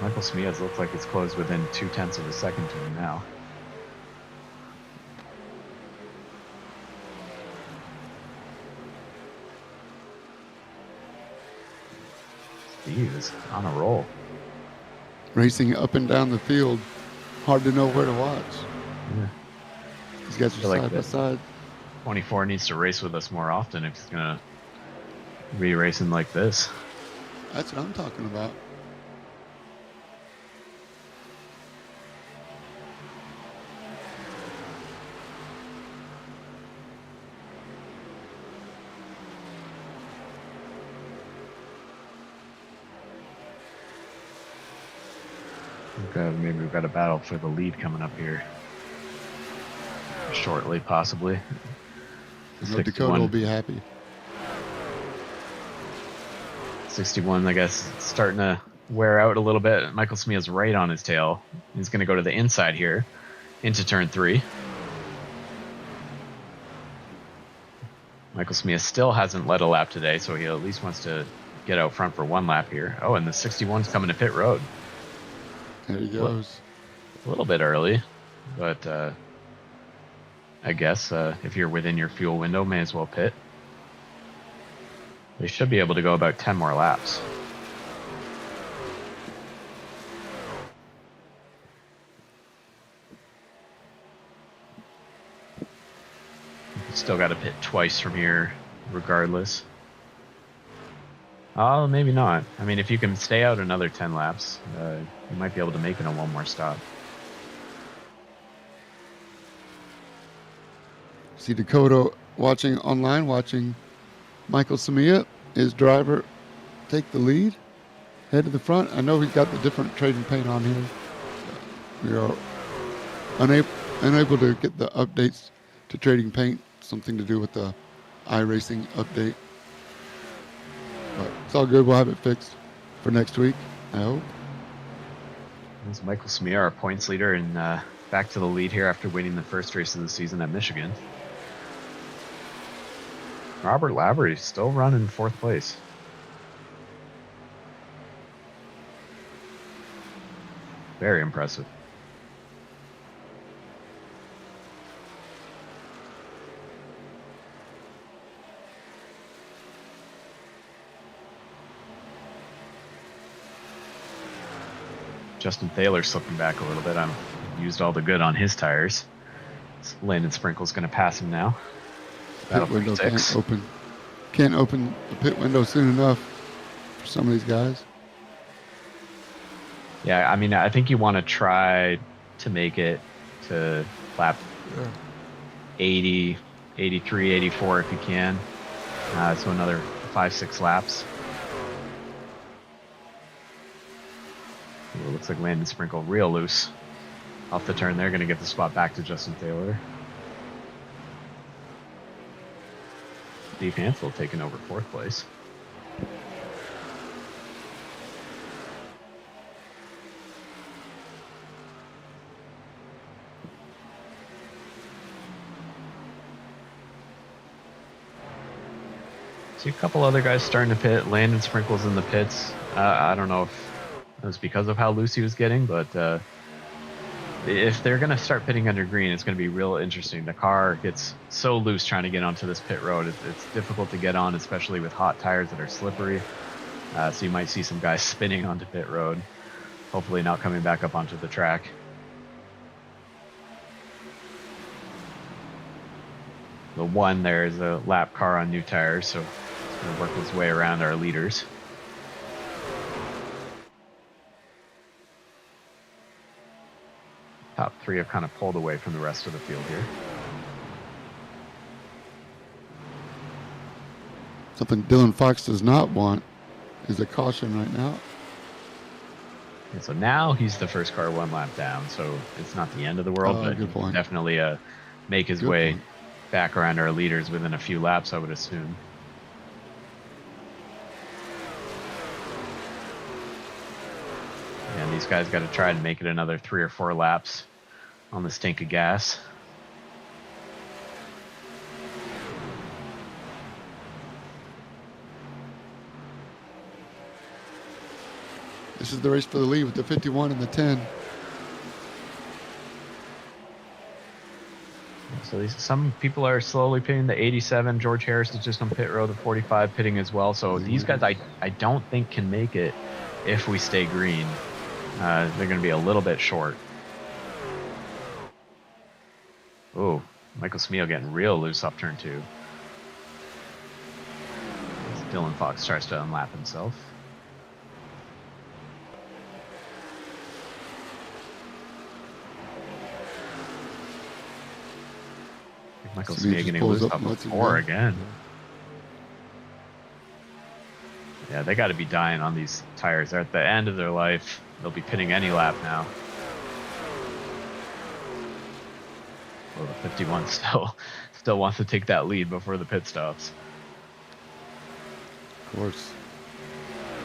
Michael Smias looks like it's closed within 0.2 of a second to him now. Steve is on a roll. Racing up and down the field. Hard to know where to watch. Yeah. These guys are side by side. 24 needs to race with us more often if he's going to be racing like this. That's what I'm talking about. Okay, maybe we've got a battle for the lead coming up here shortly, possibly. I know Dakota will be happy. 61, I guess, starting to wear out a little bit. Michael Smia's right on his tail. He's going to go to the inside here into turn 3. Michael Smia still hasn't led a lap today, so he at least wants to get out front for 1 lap here. Oh, and the 61's coming to pit road. There he goes. A little bit early, but I guess if you're within your fuel window, may as well pit. They should be able to go about 10 more laps. Still got to pit twice from here, regardless. Oh, maybe not. I mean, if you can stay out another 10 laps, you might be able to make it on 1 more stop. See Dakota watching online, watching Michael Samia, his driver, take the lead, head to the front. I know he's got the different trading paint on here. We are unable to get the updates to trading paint, something to do with the iRacing update. But it's all good. We'll have it fixed for next week, I hope. There's Michael Smia, our points leader, and back to the lead here after winning the first race of the season at Michigan. Robert Lavery still running 4th place. Very impressive. Justin Thaler slipping back a little bit. I'm used all the good on his tires. Landon Sprinkle's going to pass him now. Pit window can't open the pit window soon enough for some of these guys. Yeah, I mean, I think you want to try to make it to lap 80, 83, 84 if you can. So another 5-6 laps. Ooh, looks like Landon Sprinkle real loose. Off the turn, they're going to get the spot back to Justin Taylor. Steve Hansel taking over 4th place. See a couple other guys starting to pit. Landon Sprinkle's in the pits. I don't know if it was because of how loose he was getting, but if they're going to start pitting under green, it's going to be real interesting. The car gets so loose trying to get onto this pit road. It's difficult to get on, especially with hot tires that are slippery. So you might see some guys spinning onto pit road, hopefully not coming back up onto the track. The one there is a lap car on new tires, so it's going to work its way around our leaders. Top 3 have kind of pulled away from the rest of the field here. Something Dylan Fox does not want is a caution right now. And so now he's the first car 1 lap down, so it's not the end of the world, but good point. Definitely make his way back around our leaders within a few laps, I would assume. And these guys got to try to make it another 3 or 4 laps on the stink of gas. This is the race for the lead with the 51 and the 10. So some people are slowly pitting. The 87. George Harris is just on pit road. The 45 pitting as well. So these guys, I don't think can make it if we stay green. They're going to be a little bit short. Oh, Michael Smeel getting real loose off turn 2. As Dylan Fox tries to unlap himself. Michael Smeel getting loose off of 4 again. Yeah, they got to be dying on these tires. They're at the end of their life. They'll be pitting any lap now. Well, the 51 still wants to take that lead before the pit stops. Of course.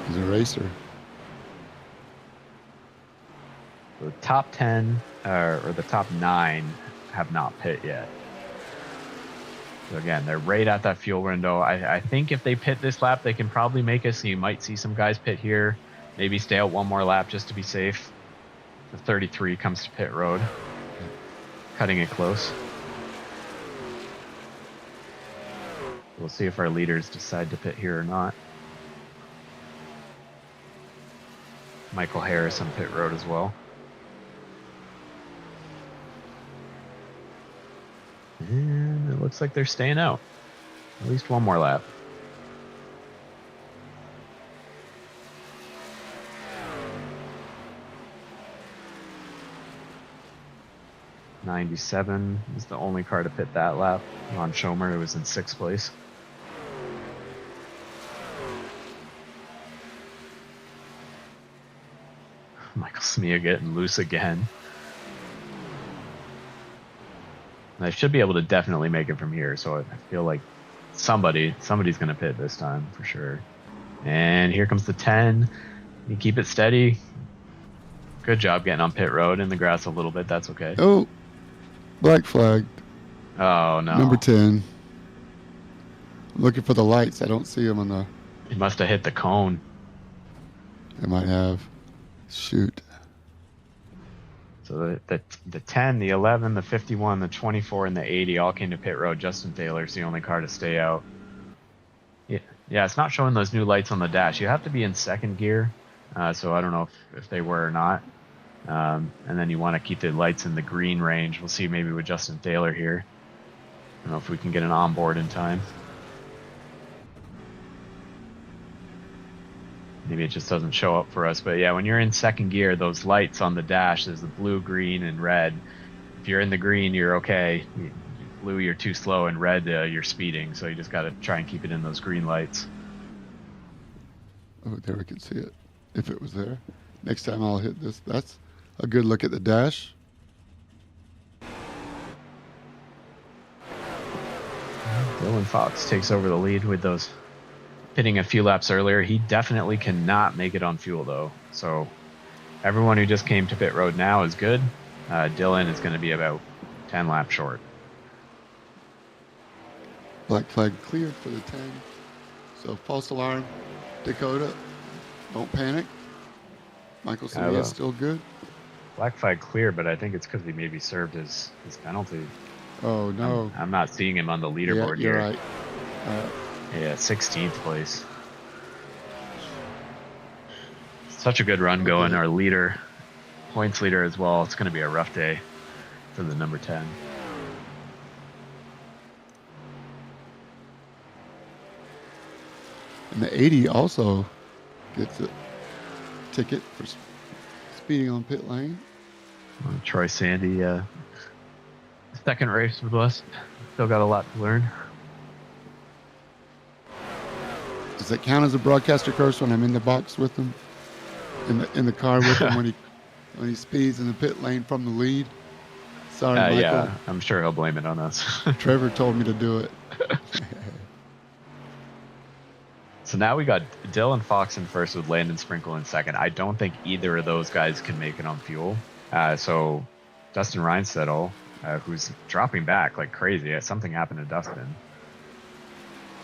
He's a racer. The top 10 or the top 9 have not pit yet. So again, they're right at that fuel window. I think if they pit this lap, they can probably make it. So you might see some guys pit here. Maybe stay out 1 more lap just to be safe. The 33 comes to pit road. Cutting it close. We'll see if our leaders decide to pit here or not. Michael Harris on pit road as well. And it looks like they're staying out. At least 1 more lap. '97 is the only car to pit that lap. Ron Schomer, who was in 6th place. Michael Smea getting loose again. They should be able to definitely make it from here, so I feel like somebody's going to pit this time for sure. And here comes the 10. You keep it steady. Good job getting on pit road in the grass a little bit. That's okay. Oh, black flag. Oh, no. Number 10. I'm looking for the lights. I don't see them on the... He must have hit the cone. I might have. Shoot. So the 10, the 11, the 51, the 24, and the 80 all came to pit road. Justin Taylor's the only car to stay out. Yeah, it's not showing those new lights on the dash. You have to be in 2nd gear, so I don't know if they were or not. And then you want to keep the lights in the green range. We'll see maybe with Justin Taylor here. I don't know if we can get an onboard in time. Maybe it just doesn't show up for us. But yeah, when you're in 2nd gear, those lights on the dash, there's the blue, green, and red. If you're in the green, you're okay. blue, you're too slow, and red, you're speeding. So you just got to try and keep it in those green lights. Oh, there we can see it. If it was there. Next time I'll hit this. That's a good look at the dash. Dylan Fox takes over the lead with those pitting a few laps earlier. He definitely cannot make it on fuel, though. So everyone who just came to pit road now is good. Dylan is going to be about 10 laps short. Black flag cleared for the 10. So false alarm. Dakota, don't panic. Michael Sevilla is still good. Black flag clear, but I think it's because he maybe served his penalty. Oh, no. I'm not seeing him on the leaderboard you're here. Right. Yeah, 16th place. Such a good run going. Our leader, points leader as well. It's going to be a rough day for the number 10. And the 80 also gets a ticket for speeding on pit lane. Troy Sandy, second race with us. Still got a lot to learn. Does that count as a broadcaster curse when I'm in the box with him, in the car with him when he speeds in the pit lane from the lead? Sorry, Michael. Yeah, I'm sure he'll blame it on us. Trevor told me to do it. So now we got Dylan Fox in first with Landon Sprinkle in second. I don't think either of those guys can make it on fuel. So Dustin Reinsettle, who's dropping back like crazy. Something happened to Dustin.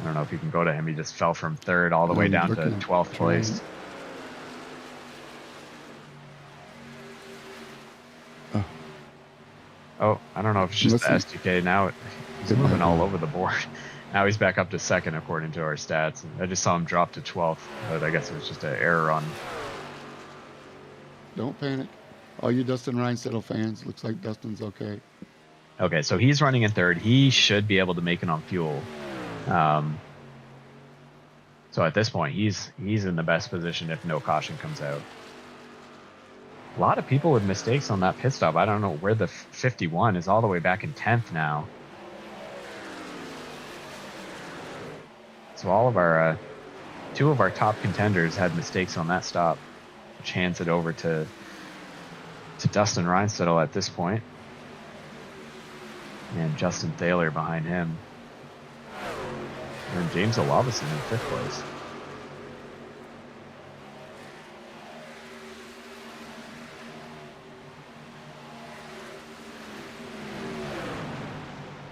I don't know if you can go to him. He just fell from third all the way down to 12th place. Oh, I don't know if it's just the SDK now. He's moving all over the board. Now he's back up to second according to our stats. I just saw him drop to 12th, but I guess it was just an error on. Don't panic. All you Dustin Reinsettle fans, looks like Dustin's okay. Okay, so he's running in third. He should be able to make it on fuel. So at this point, he's in the best position if no caution comes out. A lot of people with mistakes on that pit stop. I don't know where the 51 is all the way back in 10th now. So all of our, two of our top contenders had mistakes on that stop, which hands it over to Dustin Reinsettle at this point. And Justin Thaler behind him. And James Olavison in 5th place.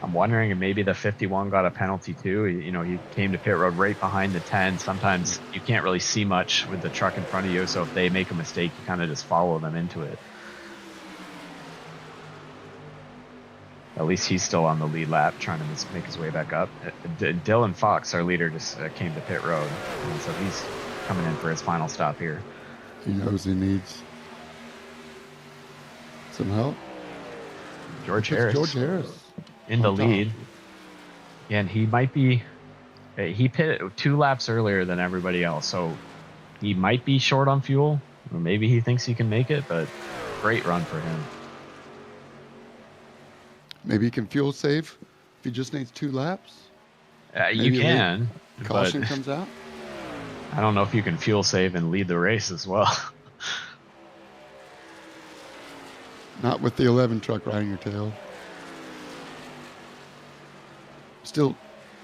I'm wondering if maybe the 51 got a penalty too. You know, he came to pit road right behind the 10. Sometimes you can't really see much with the truck in front of you, so if they make a mistake, you kind of just follow them into it. At least he's still on the lead lap, trying to make his way back up. Dylan Fox, our leader, just came to pit road, and so he's coming in for his final stop here. He knows he needs some help. George Harris. George Harris. In the lead. And he might be, he pitted 2 laps earlier than everybody else, so he might be short on fuel, or maybe he thinks he can make it, but great run for him. Maybe he can fuel save if he just needs 2 laps. You can. Caution comes out. I don't know if you can fuel save and lead the race as well. Not with the 11 truck riding your tail. Still,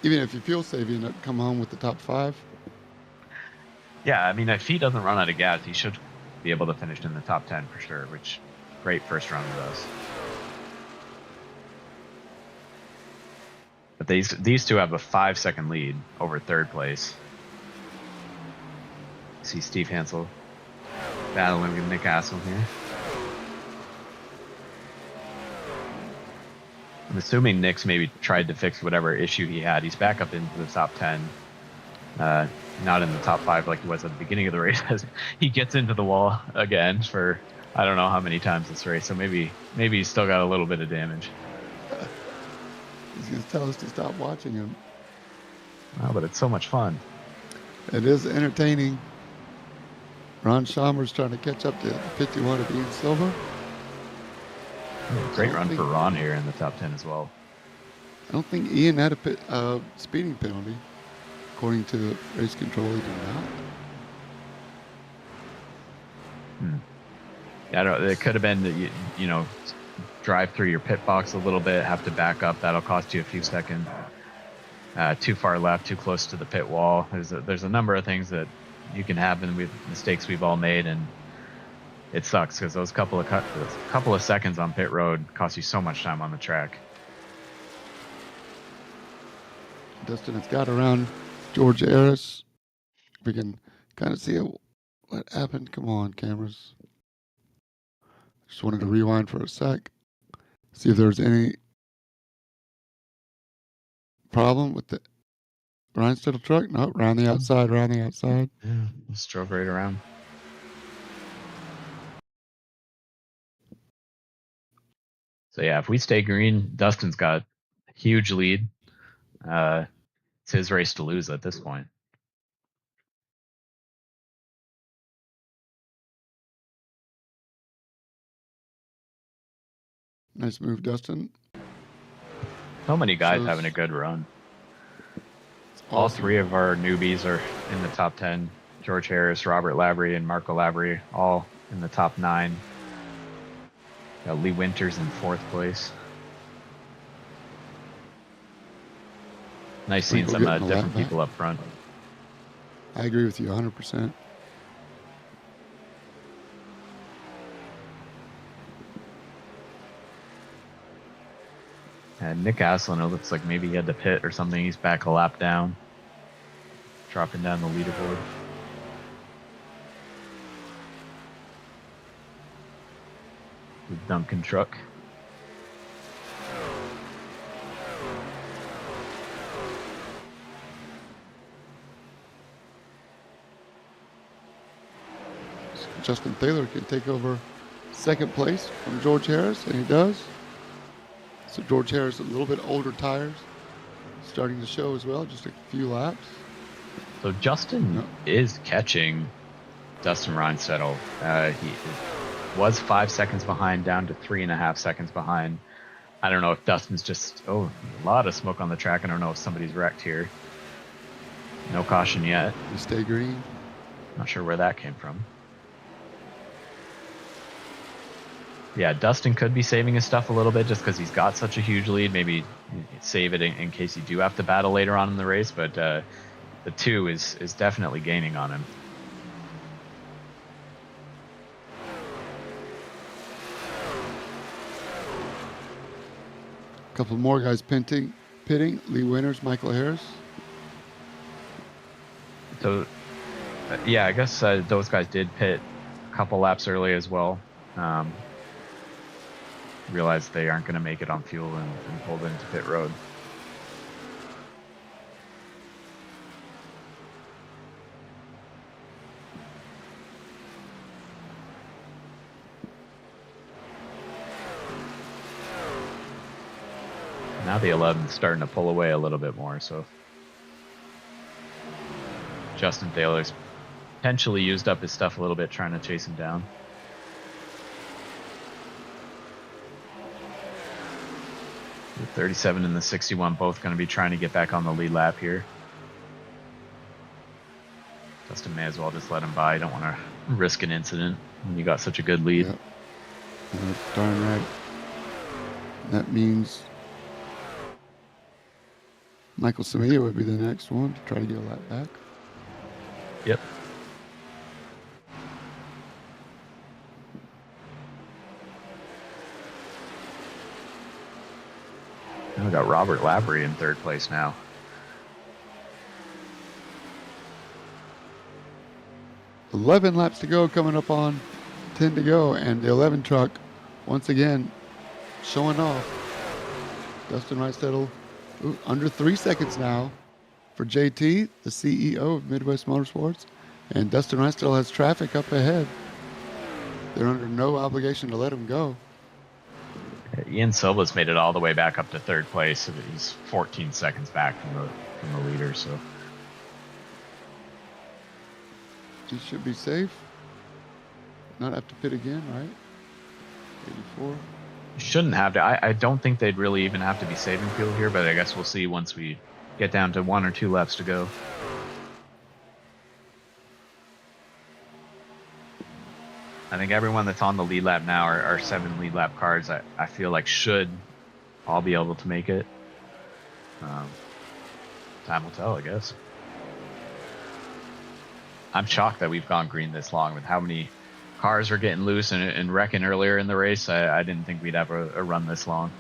even if you fuel save, you come home with the top 5. Yeah, I mean, if he doesn't run out of gas, he should be able to finish in the top 10 for sure, which great first run with us. But these two have a 5-second lead over 3rd place. See Steve Hansel battling with Nick Assel here. I'm assuming Nick's maybe tried to fix whatever issue he had. He's back up into the top 10. Not in the top 5 like he was at the beginning of the race. He gets into the wall again for I don't know how many times this race. So maybe he's still got a little bit of damage. He's going to tell us to stop watching him. Wow, but it's so much fun. It is entertaining. Ron Chalmers trying to catch up to 51 of Ian Silva. Great run for Ron here in the top 10 as well. I don't think Ian had a speeding penalty. According to the race control, he did not. Yeah, I don't, it could have been that you know, drive through your pit box a little bit, have to back up. That'll cost you a few seconds. Too far left, too close to the pit wall. There's a number of things that you can happen with mistakes we've all made, and it sucks because those couple of seconds on pit road cost you so much time on the track. Dustin has got around George Harris. We can kind of see what happened. Come on, cameras. Just wanted to rewind for a sec. See if there's any problem with the Rhinestone truck. No, round the outside, round the outside. Yeah, just drove right around. So yeah, if we stay green, Dustin's got a huge lead. It's his race to lose at this point. Nice move, Dustin. So many guys Shows- having a good run. Awesome. All three of our newbies are in the top 10. George Harris, Robert Labrie, and Marco Labrie, all in the top 9. Got Lee Winters in 4th place. Nice seeing Sprinkle some getting the lap different back. people up front. I agree with you 100%. And Nick Aslin, it looks like maybe he had to pit or something. He's back a lap down, dropping down the leaderboard. The Duncan truck. Justin Thaler can take over second place from George Harris, and he does. So George Harris, a little bit older tires, starting to show as well, just a few laps. So Justin is catching Dustin Reinsettle. He was 5 seconds behind, down to 3.5 seconds behind. I don't know if Dustin's just, a lot of smoke on the track. I don't know if somebody's wrecked here. No caution yet. You stay green. Not sure where that came from. Yeah, Dustin could be saving his stuff a little bit just because he's got such a huge lead. Maybe save it in case you do have to battle later on in the race, but the 2 is definitely gaining on him. A couple more guys pitting. Lee Winters, Michael Harris. So, yeah, I guess those guys did pit a couple laps early as well. Realized they aren't going to make it on fuel and pulled into pit road. Now the 11's starting to pull away a little bit more, so Justin Thaler's potentially used up his stuff a little bit trying to chase him down. The 37 and the 61 both going to be trying to get back on the lead lap here. Dustin may as well just let him by. Don't want to risk an incident when you got such a good lead. Yep. Darn right. That means Michael Samia would be the next one to try to get a lap back. Yep. We got Robert Labrie in 3rd place now. $11 laps to go, coming up on 10 to go, and the 11 truck once again showing off. Dustin Reinsettle under 3 seconds now for JT, the CEO of Midwest Motorsports, and Dustin Reinsettle has traffic up ahead. They're under no obligation to let him go. Ian Silva's made it all the way back up to 3rd place. He's 14 seconds back from the leader. So He should be safe. Not have to pit again, right? 84. shouldn't have to. I don't think they'd really even have to be saving fuel here, but I guess we'll see once we get down to 1 or 2 laps to go. I think everyone that's on the lead lap now are 7 lead lap cars. I feel like should all be able to make it. Time will tell, I guess. I'm shocked that we've gone green this long with how many cars were getting loose and wrecking earlier in the race. I didn't think we'd have a run this long.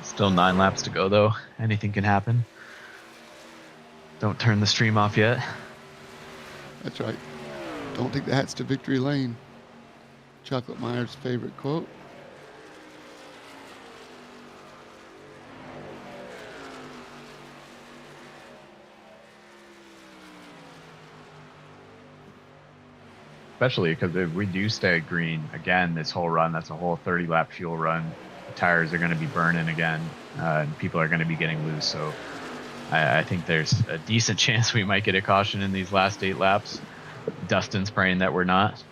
Still 9 laps to go, though. Anything can happen. Don't turn the stream off yet. That's right. Don't take the hats to victory lane. Chocolate Meyer's favorite quote. Especially because if we do stay at green again this whole run, that's a whole 30-lap fuel run. The tires are going to be burning again, and people are going to be getting loose. So I think there's a decent chance we might get a caution in these last 8 laps. Dustin's praying that we're not.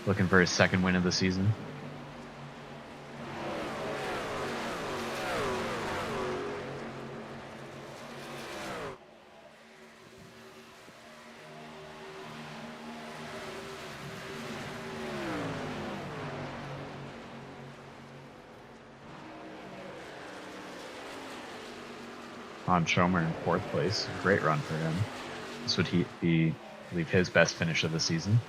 Looking for his 2nd win of the season. On Schomer in 4th place. Great run for him. This would be, I believe, his best finish of the season.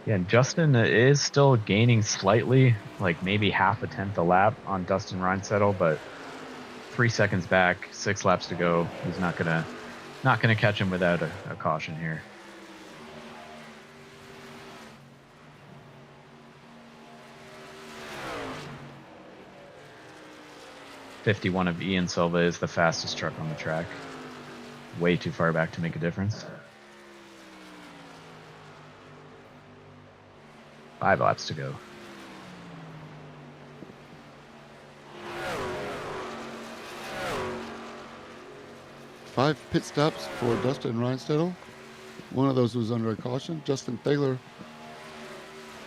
Yeah, and Justin is still gaining slightly, like maybe half a tenth a lap on Dustin Reinsettle, but 3 seconds back, 6 laps to go. He's not gonna catch him without a caution here. '51 of Ian Silva is the fastest truck on the track. Way too far back to make a difference. 5 laps to go. Five pit stops for Dustin Reinsettle. One of those was under a caution. Justin Thaler,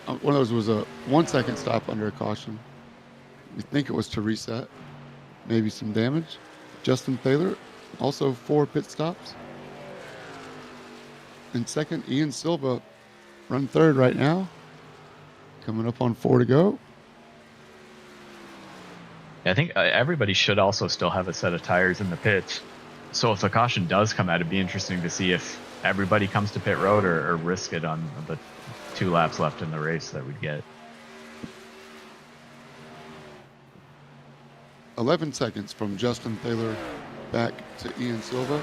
one of those was a 1 second stop under a caution. We think it was to reset. Maybe some damage. Justin Thaler, also 4 pit stops. In second, Ian Silva, run 3rd right now. Coming up on 4 to go. I think everybody should also still have a set of tires in the pits. So if the caution does come out, it'd be interesting to see if everybody comes to pit road or risk it on the 2 laps left in the race that we'd get. 11 seconds from Justin Thaler back to Ian Silva.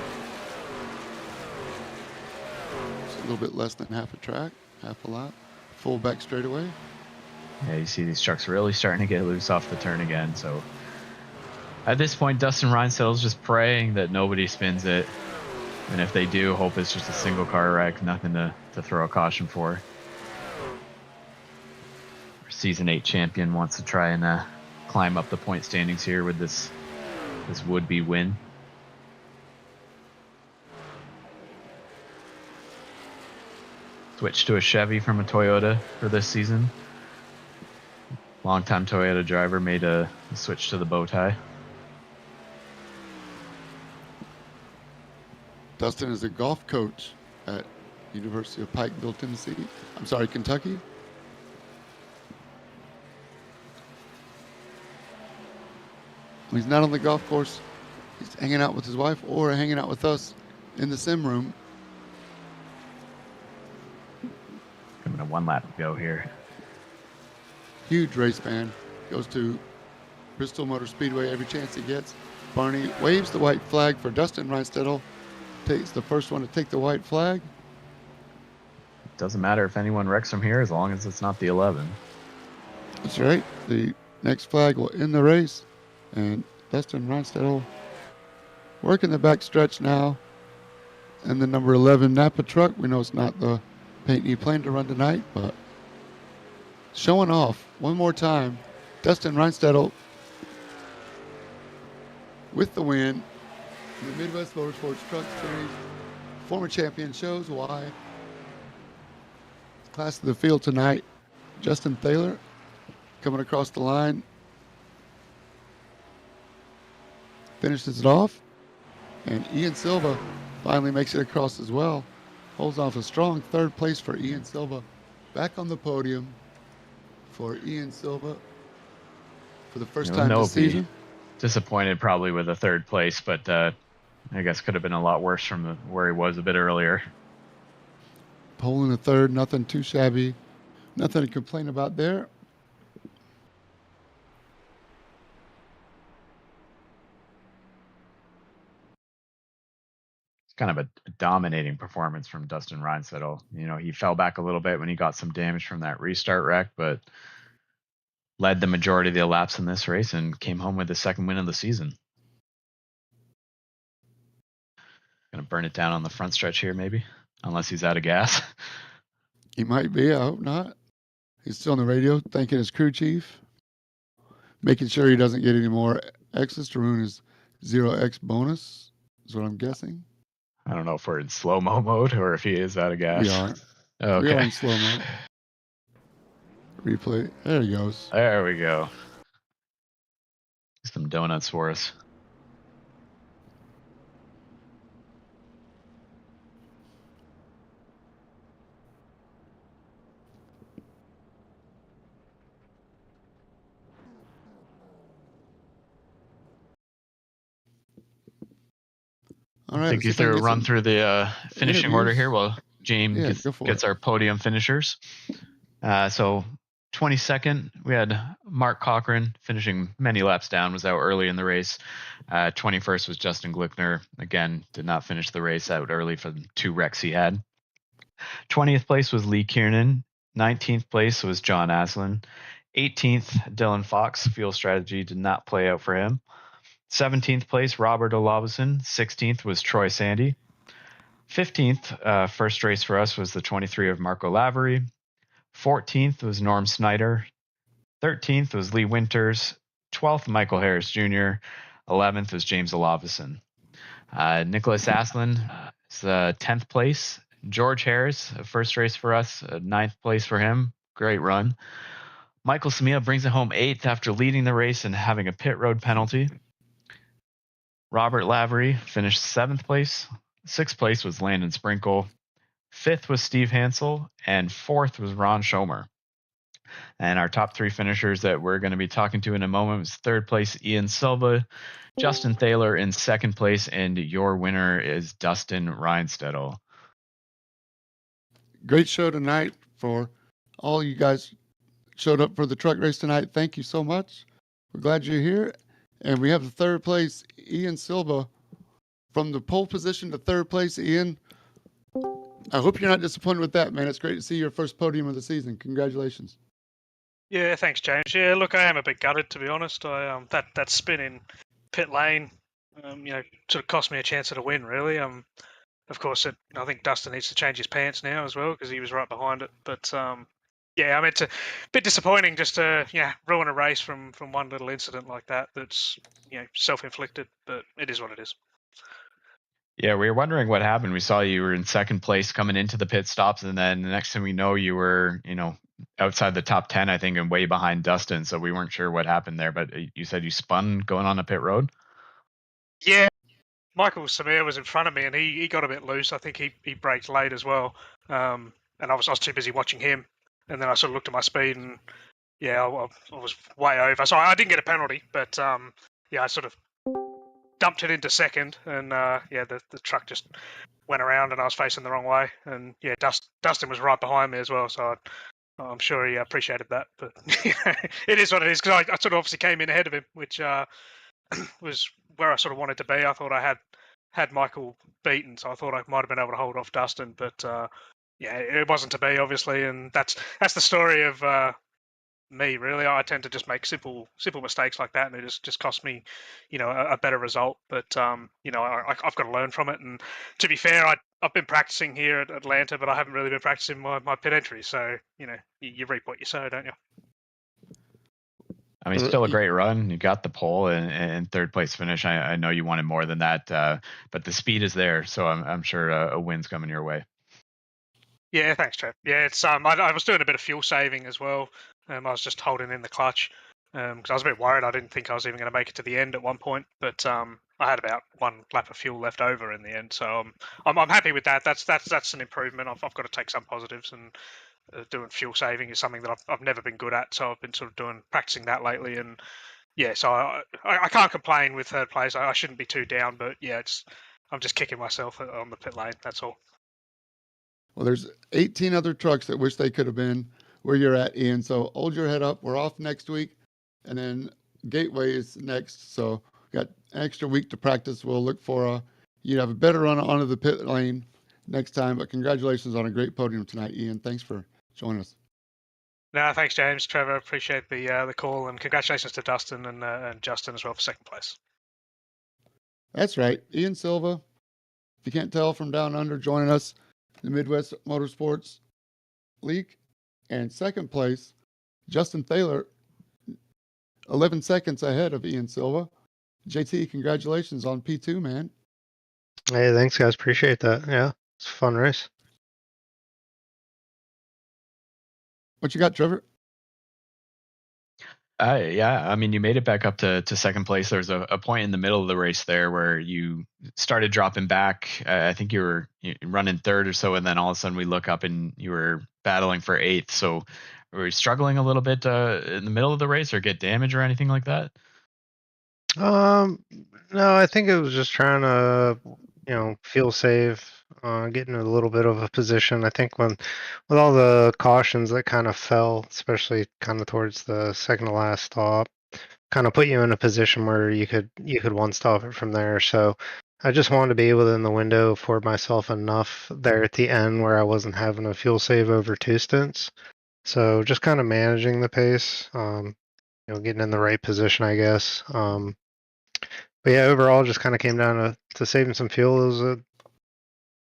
It's a little bit less than half a track, half a lap. Full back straightaway. Yeah, you see these trucks really starting to get loose off the turn again. So at this point, Dustin Reinsettle's just praying that nobody spins it. And if they do, hope it's just a single car wreck, nothing to throw a caution for. Our Season 8 champion wants to try and climb up the point standings here with this would-be win. Switch to a Chevy from a Toyota for this season. Longtime Toyota driver made a switch to the bow tie. Dustin is a golf coach at University of Pikeville, Tennessee. I'm sorry, Kentucky. When he's not on the golf course, he's hanging out with his wife or hanging out with us in the sim room. Coming to 1 lap to go here. Huge race fan. Goes to Bristol Motor Speedway every chance he gets. Barney waves the white flag for Dustin Reinsettle. Takes the first one to take the white flag. Doesn't matter if anyone wrecks from here as long as it's not the 11. That's right. The next flag will end the race. And Dustin Reinsettle Working the back stretch now. And the number 11 Napa truck. We know it's not the paint he planned to run tonight, but showing off one more time. Dustin Reinstedel with the win in the Midwest Motorsports Truck Series. Former champion shows why. Class of the field tonight. Justin Thaler coming across the line. Finishes it off. And Ian Silva finally makes it across as well. Holds off a strong third place for Ian Silva. Back on the podium for Ian Silva for the first time this season. Disappointed probably with a third place, but I guess could have been a lot worse from where he was a bit earlier. Pole in the third, nothing too shabby. Nothing to complain about there. It's kind of a dominating performance from Dustin Reinsettel. You know, he fell back a little bit when he got some damage from that restart wreck, but led the majority of the laps in this race and came home with the second win of the season. Gonna burn it down on the front stretch here, maybe, unless he's out of gas. He might be. I hope not. He's still on the radio thanking his crew chief, making sure he doesn't get any more X's to ruin his 0X bonus, is what I'm guessing. I don't know if we're in slow-mo mode or if he is out of gas. We are. Okay. We are in slow-mo. Replay. There he goes. There we go. Some donuts for us. All right. I think you through run through the finishing order here while James gets our podium finishers. So 22nd, we had Mark Cochran finishing many laps down, was out early in the race. 21st was Justin Glickner. Again, did not finish the race out early for the 2 wrecks he had. 20th place was Lee Kiernan. 19th place was John Aslin. 18th, Dylan Fox. Fuel strategy did not play out for him. 17th place, Robert Olavison. 16th was Troy Sandy. 15th, first race for us was the 23 of Marco Lavery. 14th was Norm Snyder. 13th was Lee Winters. 12th, Michael Harris Jr. 11th was James Olavison. Nicholas Aslin is 10th place. George Harris, first race for us, 9th place for him. Great run. Michael Samia brings it home 8th after leading the race and having a pit road penalty. Robert Lavery finished 7th place. 6th place was Landon Sprinkle. 5th was Steve Hansel. And 4th was Ron Schomer. And our top 3 finishers that we're going to be talking to in a moment was 3rd place Ian Silva, Justin Thaler in 2nd place, and your winner is Dustin Reinstedel. Great show tonight for all you guys showed up for the truck race tonight. Thank you so much. We're glad you're here. And we have the 3rd place, Ian Silva, from the pole position to 3rd place. Ian, I hope you're not disappointed with that, man. It's great to see your first podium of the season. Congratulations. Yeah, thanks, James. Yeah, look, I am a bit gutted, to be honest. That spin in pit lane, sort of cost me a chance at a win, really. Of course, I think Dustin needs to change his pants now as well because he was right behind it. But yeah, I mean, it's a bit disappointing just to ruin a race from one little incident like that. That's self-inflicted, but it is what it is. Yeah, we were wondering what happened. We saw you were in 2nd place coming into the pit stops, and then the next thing we know, you were outside the top 10, I think, and way behind Dustin. So we weren't sure what happened there. But you said you spun going on a pit road. Yeah. Michael Samir was in front of me, and he got a bit loose. I think he braked late as well, and I was too busy watching him. And then I sort of looked at my speed, and I was way over. So I didn't get a penalty, but I sort of dumped it into 2nd, and the truck just went around, and I was facing the wrong way. And Dustin was right behind me as well, so I'm sure he appreciated that. But it is what it is, because I sort of obviously came in ahead of him, which was where I sort of wanted to be. I thought I had Michael beaten, so I thought I might have been able to hold off Dustin, but it wasn't to be, obviously, and that's the story of me really. I tend to just make simple mistakes like that, and it just cost me, a better result. But I've got to learn from it. And to be fair, I've been practicing here at Atlanta, but I haven't really been practicing my pit entry. So you reap what you sow, don't you? I mean, still a great run. You got the pole and third place finish. I know you wanted more than that, but the speed is there, so I'm sure a win's coming your way. Yeah, thanks, Trev. Yeah, it's I was doing a bit of fuel saving as well. I was just holding in the clutch because I was a bit worried. I didn't think I was even going to make it to the end at one point, but I had about one lap of fuel left over in the end, so I'm happy with that. That's an improvement. I've got to take some positives, and doing fuel saving is something that I've never been good at, so I've been sort of practicing that lately, and yeah, so I can't complain with third place. I shouldn't be too down, but yeah, I'm just kicking myself on the pit lane. That's all. Well, there's 18 other trucks that wish they could have been where you're at, Ian. So hold your head up. We're off next week, and then Gateway is next. So got an extra week to practice. We'll look for you have a better run onto the pit lane next time. But congratulations on a great podium tonight, Ian. Thanks for joining us. No, thanks, James. Trevor, appreciate the call, and congratulations to Dustin and Justin as well for second place. That's right, Ian Silva. If you can't tell from down under, joining us in the Midwest Motorsports League, and second place, Justin Thaler, 11 seconds ahead of Ian Silva. JT, congratulations on P2, man. Hey, thanks, guys. Appreciate that. Yeah, it's a fun race. What you got, Trevor? Yeah, I mean, you made it back up to second place. There was a point in the middle of the race there where you started dropping back. I think you were running third or so, and then all of a sudden we look up and you were battling for eighth. So were you struggling a little bit in the middle of the race, or get damage or anything like that? No, I think it was just trying to, feel safe, getting a little bit of a position. I think with all the cautions that kind of fell, especially kind of towards the second to last stop, kind of put you in a position where you could one stop it from there. So I just wanted to be within the window for myself enough there at the end where I wasn't having a fuel save over two stints. So just kind of managing the pace, getting in the right position, I guess. But yeah, overall, just kind of came down to saving some fuel. It was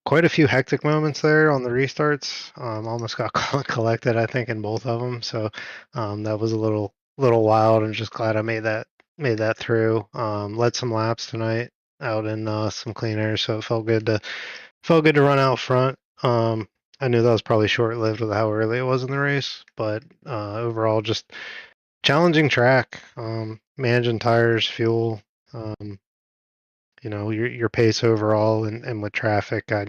quite a few hectic moments there on the restarts. Almost got collected, I think, in both of them. So that was a little wild, and just glad I made that through. Led some laps tonight out in some clean air, so it felt good to run out front. I knew that was probably short lived with how early it was in the race, but overall, just challenging track, managing tires, fuel. Your pace overall, and with traffic, I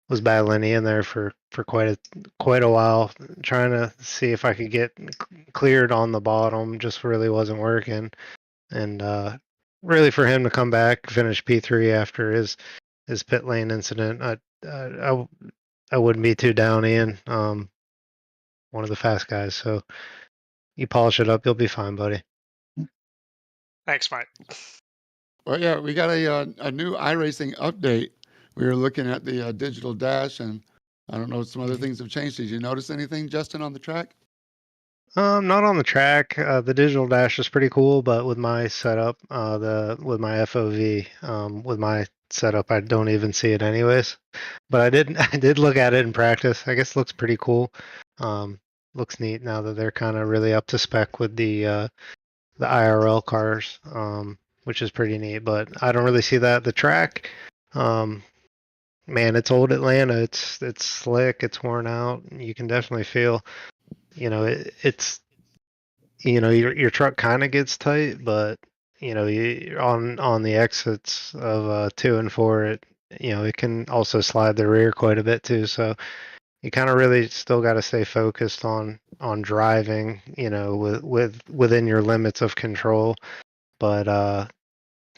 was battling in there for quite a while, trying to see if I could get cleared on the bottom. Just really wasn't working, and really for him to come back, finish P3 after his pit lane incident, I wouldn't be too down, Ian. One of the fast guys, so you polish it up, you'll be fine, buddy. Thanks, mate. Well, yeah, we got a new iRacing update. We were looking at the digital dash, and I don't know, some other things have changed. Did you notice anything, Justin, on the track? Not on the track. The digital dash is pretty cool, but with my setup, with my FOV, with my setup, I don't even see it anyways. But I did look at it in practice. I guess it looks pretty cool. Looks neat now that they're kind of really up to spec with the IRL cars, which is pretty neat. But I don't really see that. The track, man, it's old Atlanta. It's slick. It's worn out. You can definitely feel. It's your truck kind of gets tight, but you on the exits of 2 and 4, it can also slide the rear quite a bit too. So you kind of really still got to stay focused on driving, within your limits of control. But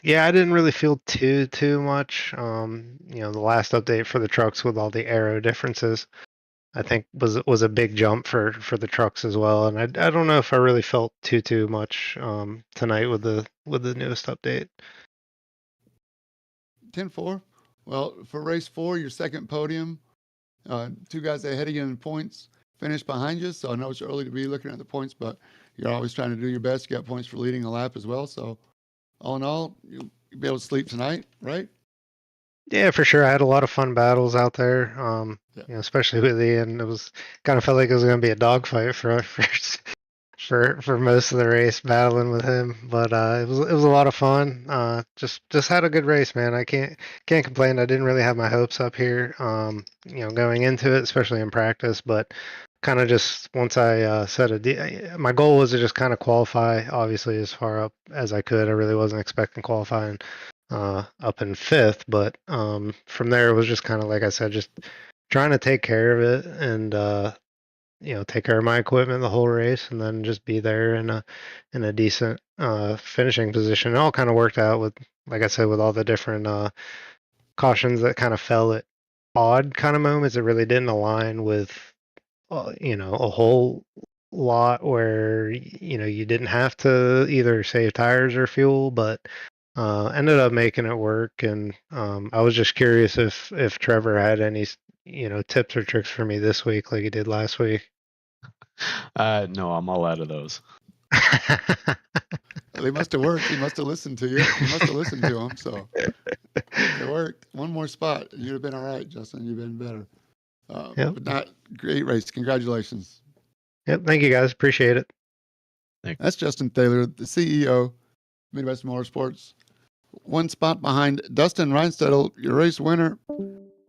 yeah, I didn't really feel too much. The last update for the trucks with all the aero differences, I think was a big jump for the trucks as well, and I don't know if I really felt too much tonight with the newest update. 10-4. Well, for race 4, your second podium, 2 guys ahead of you in points finished behind you. So I know it's early to be looking at the points, but You're always trying to do your best. You got points for leading a lap as well. So, all in all, you'll be able to sleep tonight, right? Yeah, for sure. I had a lot of fun battles out there. Yeah. Especially with Ian, it was kind of felt like it was going to be a dogfight for most of the race battling with him. But it was a lot of fun. Just had a good race, man. I can't complain. I didn't really have my hopes up here. Going into it, especially in practice, but kind of just once I my goal was to just kind of qualify, obviously as far up as I could. I really wasn't expecting qualifying up in fifth, but from there it was just kind of like I said, just trying to take care of it and take care of my equipment the whole race, and then just be there in a decent finishing position. It all kind of worked out with, like I said, with all the different cautions that kind of fell at odd kind of moments. It really didn't align with a whole lot where you didn't have to either save tires or fuel, but ended up making it work. And I was just curious if Trevor had any tips or tricks for me this week like he did last week. No, I'm all out of those. They must have worked. He must have listened to you. You must have listened to him. So it worked. One more spot. You'd have been all right, Justin. You've been better. Yep. But not great race. Congratulations. Yep. Thank you, guys. Appreciate it. That's Justin Thaler, the CEO, Midwest Motorsports. One spot behind Dustin Reinstedel, your race winner.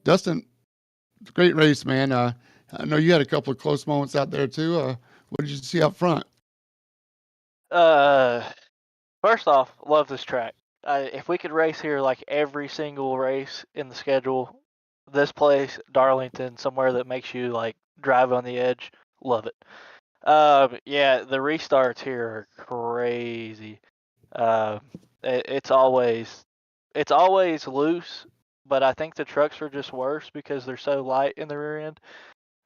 Dustin, great race, man. I know you had a couple of close moments out there too. What did you see up front? First off, love this track. If we could race here like every single race in the schedule, this place, Darlington, somewhere that makes you like drive on the edge, love it. Yeah, the restarts here are crazy. It's always loose, but I think the trucks are just worse because they're so light in the rear end.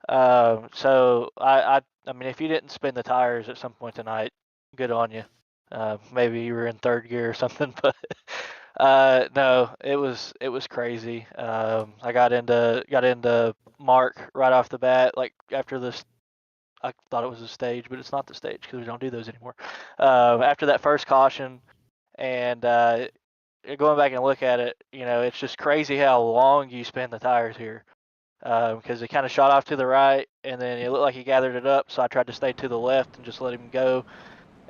So I mean, if you didn't spin the tires at some point tonight, good on you. Maybe you were in third gear or something, but no, it was crazy. I got into Mark right off the bat, like after this. I thought it was a stage, but it's not the stage because we don't do those anymore. After that first caution, and going back and look at it, it's just crazy how long you spin the tires here. Because it kind of shot off to the right, and then it looked like he gathered it up, so I tried to stay to the left and just let him go.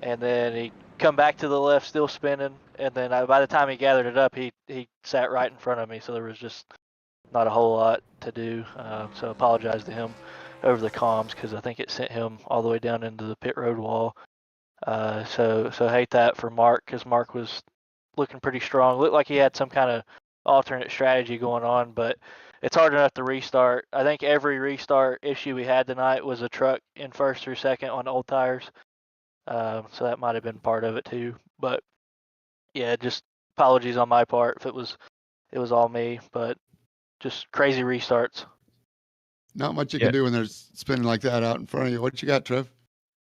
And then he come back to the left, still spinning, and then by the time he gathered it up, he sat right in front of me, so there was just not a whole lot to do. So I apologize to him over the comms because I think it sent him all the way down into the pit road wall. So hate that for Mark because Mark was looking pretty strong. Looked like he had some kind of alternate strategy going on, but it's hard enough to restart. I think every restart issue we had tonight was a truck in first or second on old tires. So that might have been part of it too. But yeah, just apologies on my part if it was all me, but just crazy restarts. Not much you can do when there's spinning like that out in front of you. What you got, Trev?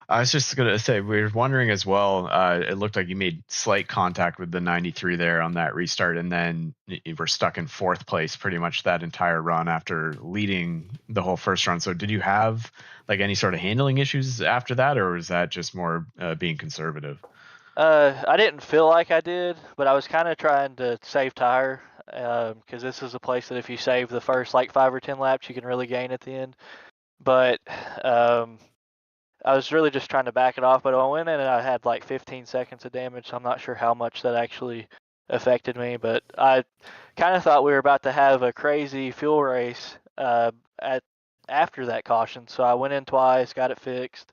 I was just going to say, we were wondering as well, it looked like you made slight contact with the 93 there on that restart, and then you were stuck in fourth place pretty much that entire run after leading the whole first run. So did you have like any sort of handling issues after that, or was that just more being conservative? I didn't feel like I did, but I was kind of trying to save tire because this is a place that if you save the first like 5 or 10 laps, you can really gain at the end. But I was really just trying to back it off, but I went in and I had like 15 seconds of damage, so I'm not sure how much that actually affected me. But I kind of thought we were about to have a crazy fuel race after that caution, so I went in twice, got it fixed,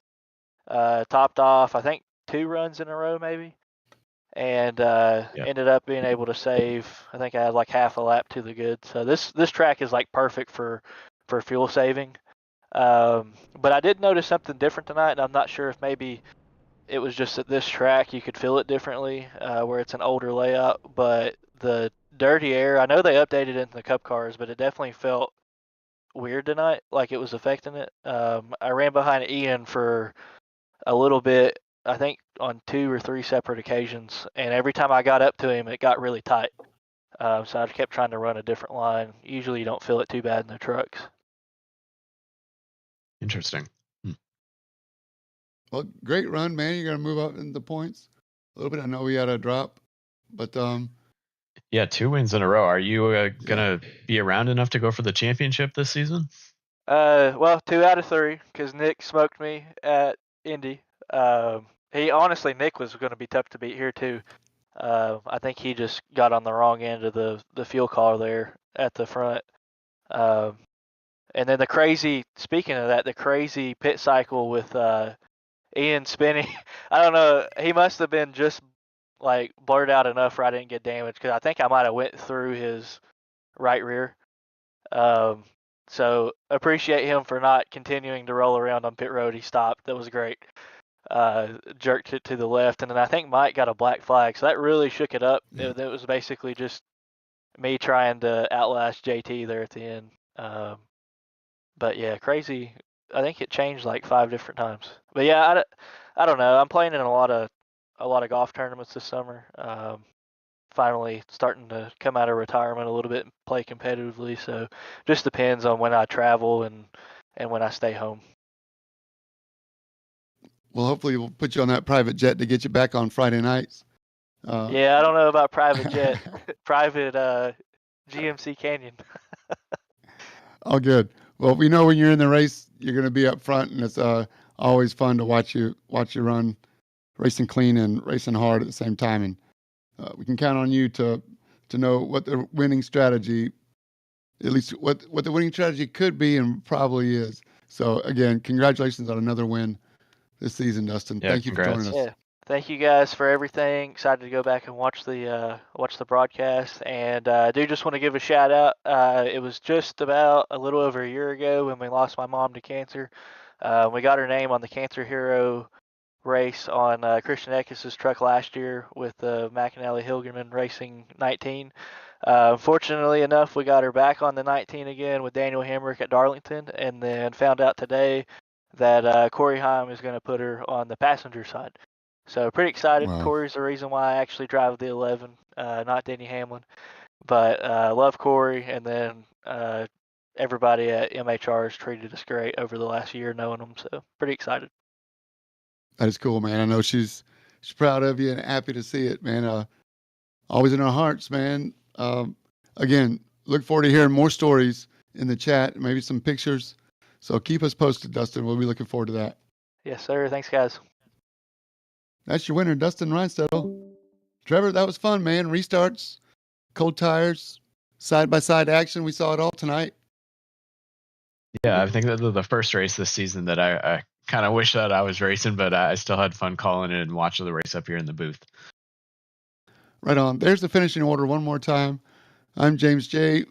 topped off, I think 2 runs in a row maybe, and ended up being able to save. I think I had like half a lap to the good. So this track is like perfect for fuel saving. But I did notice something different tonight, and I'm not sure if maybe it was just at this track you could feel it differently, where it's an older layout. But the dirty air, I know they updated it in the Cup cars, but it definitely felt weird tonight, like it was affecting it. I ran behind Ian for a little bit, I think on 2 or 3 separate occasions, and every time I got up to him, it got really tight. So I just kept trying to run a different line. Usually you don't feel it too bad in the trucks. Interesting. Well, great run, man. You're gonna move up in the points a little bit. I know we had a drop, but Yeah, 2 wins in a row. Are you gonna be around enough to go for the championship this season? Well, 2 out of 3 because Nick smoked me at Indy. Nick was going to be tough to beat here too. I think he just got on the wrong end of the fuel car there at the front. And then speaking of that, the crazy pit cycle with Ian spinning. I don't know. He must have been just like blurred out enough where I didn't get damaged because I think I might have went through his right rear. So appreciate him for not continuing to roll around on pit road. He stopped. That was great. Jerked it to the left, and then I think Mike got a black flag. So that really shook it up. Yeah. It was basically just me trying to outlast JT there at the end. But yeah, crazy. I think it changed like 5 different times. But yeah, I don't know. I'm playing in a lot of golf tournaments this summer. Finally starting to come out of retirement a little bit and play competitively. So just depends on when I travel and when I stay home. well, hopefully we'll put you on that private jet to get you back on Friday nights. Yeah, I don't know about private jet, private GMC Canyon. All good. Well, we know when you're in the race, you're going to be up front, and it's always fun to watch you run, racing clean and racing hard at the same time. And we can count on you to know what the winning strategy, at least what the winning strategy could be and probably is. So again, congratulations on another win this season, Dustin. Yeah, Thank you for congrats. joining us. Yeah. Thank you guys for everything. Excited to go back and watch the broadcast. And I do just want to give a shout out. It was just about a little over a year ago when we lost my mom to cancer. We got her name on the Cancer Hero race on Christian Eckes' truck last year with the McAnally Hilgerman Racing 19. Fortunately enough, we got her back on the 19 again with Daniel Hamrick at Darlington, and then found out today that Corey Heim is going to put her on the passenger side. So pretty excited. Wow. Corey's the reason why I actually drive the 11, not Denny Hamlin. But love Corey, and then everybody at MHR has treated us great over the last year knowing them. So pretty excited. That is cool, man. I know she's proud of you and happy to see it, man. Always in our hearts, man. Again, look forward to hearing more stories in the chat, maybe some pictures. So keep us posted, Dustin. We'll be looking forward to that. Yes, sir. Thanks, guys. That's your winner, Dustin Reinstedel. Trevor, that was fun, man. Restarts, cold tires, side-by-side action. We saw it all tonight. Yeah, I think that was the first race this season that I kind of wish that I was racing, but I still had fun calling it and watching the race up here in the booth. Right on. There's the finishing order one more time. I'm James J.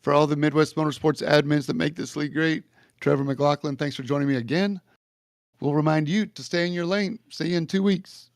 For all the Midwest Motorsports admins that make this league great, Trevor McLaughlin, thanks for joining me again. We'll remind you to stay in your lane. See you in 2 weeks.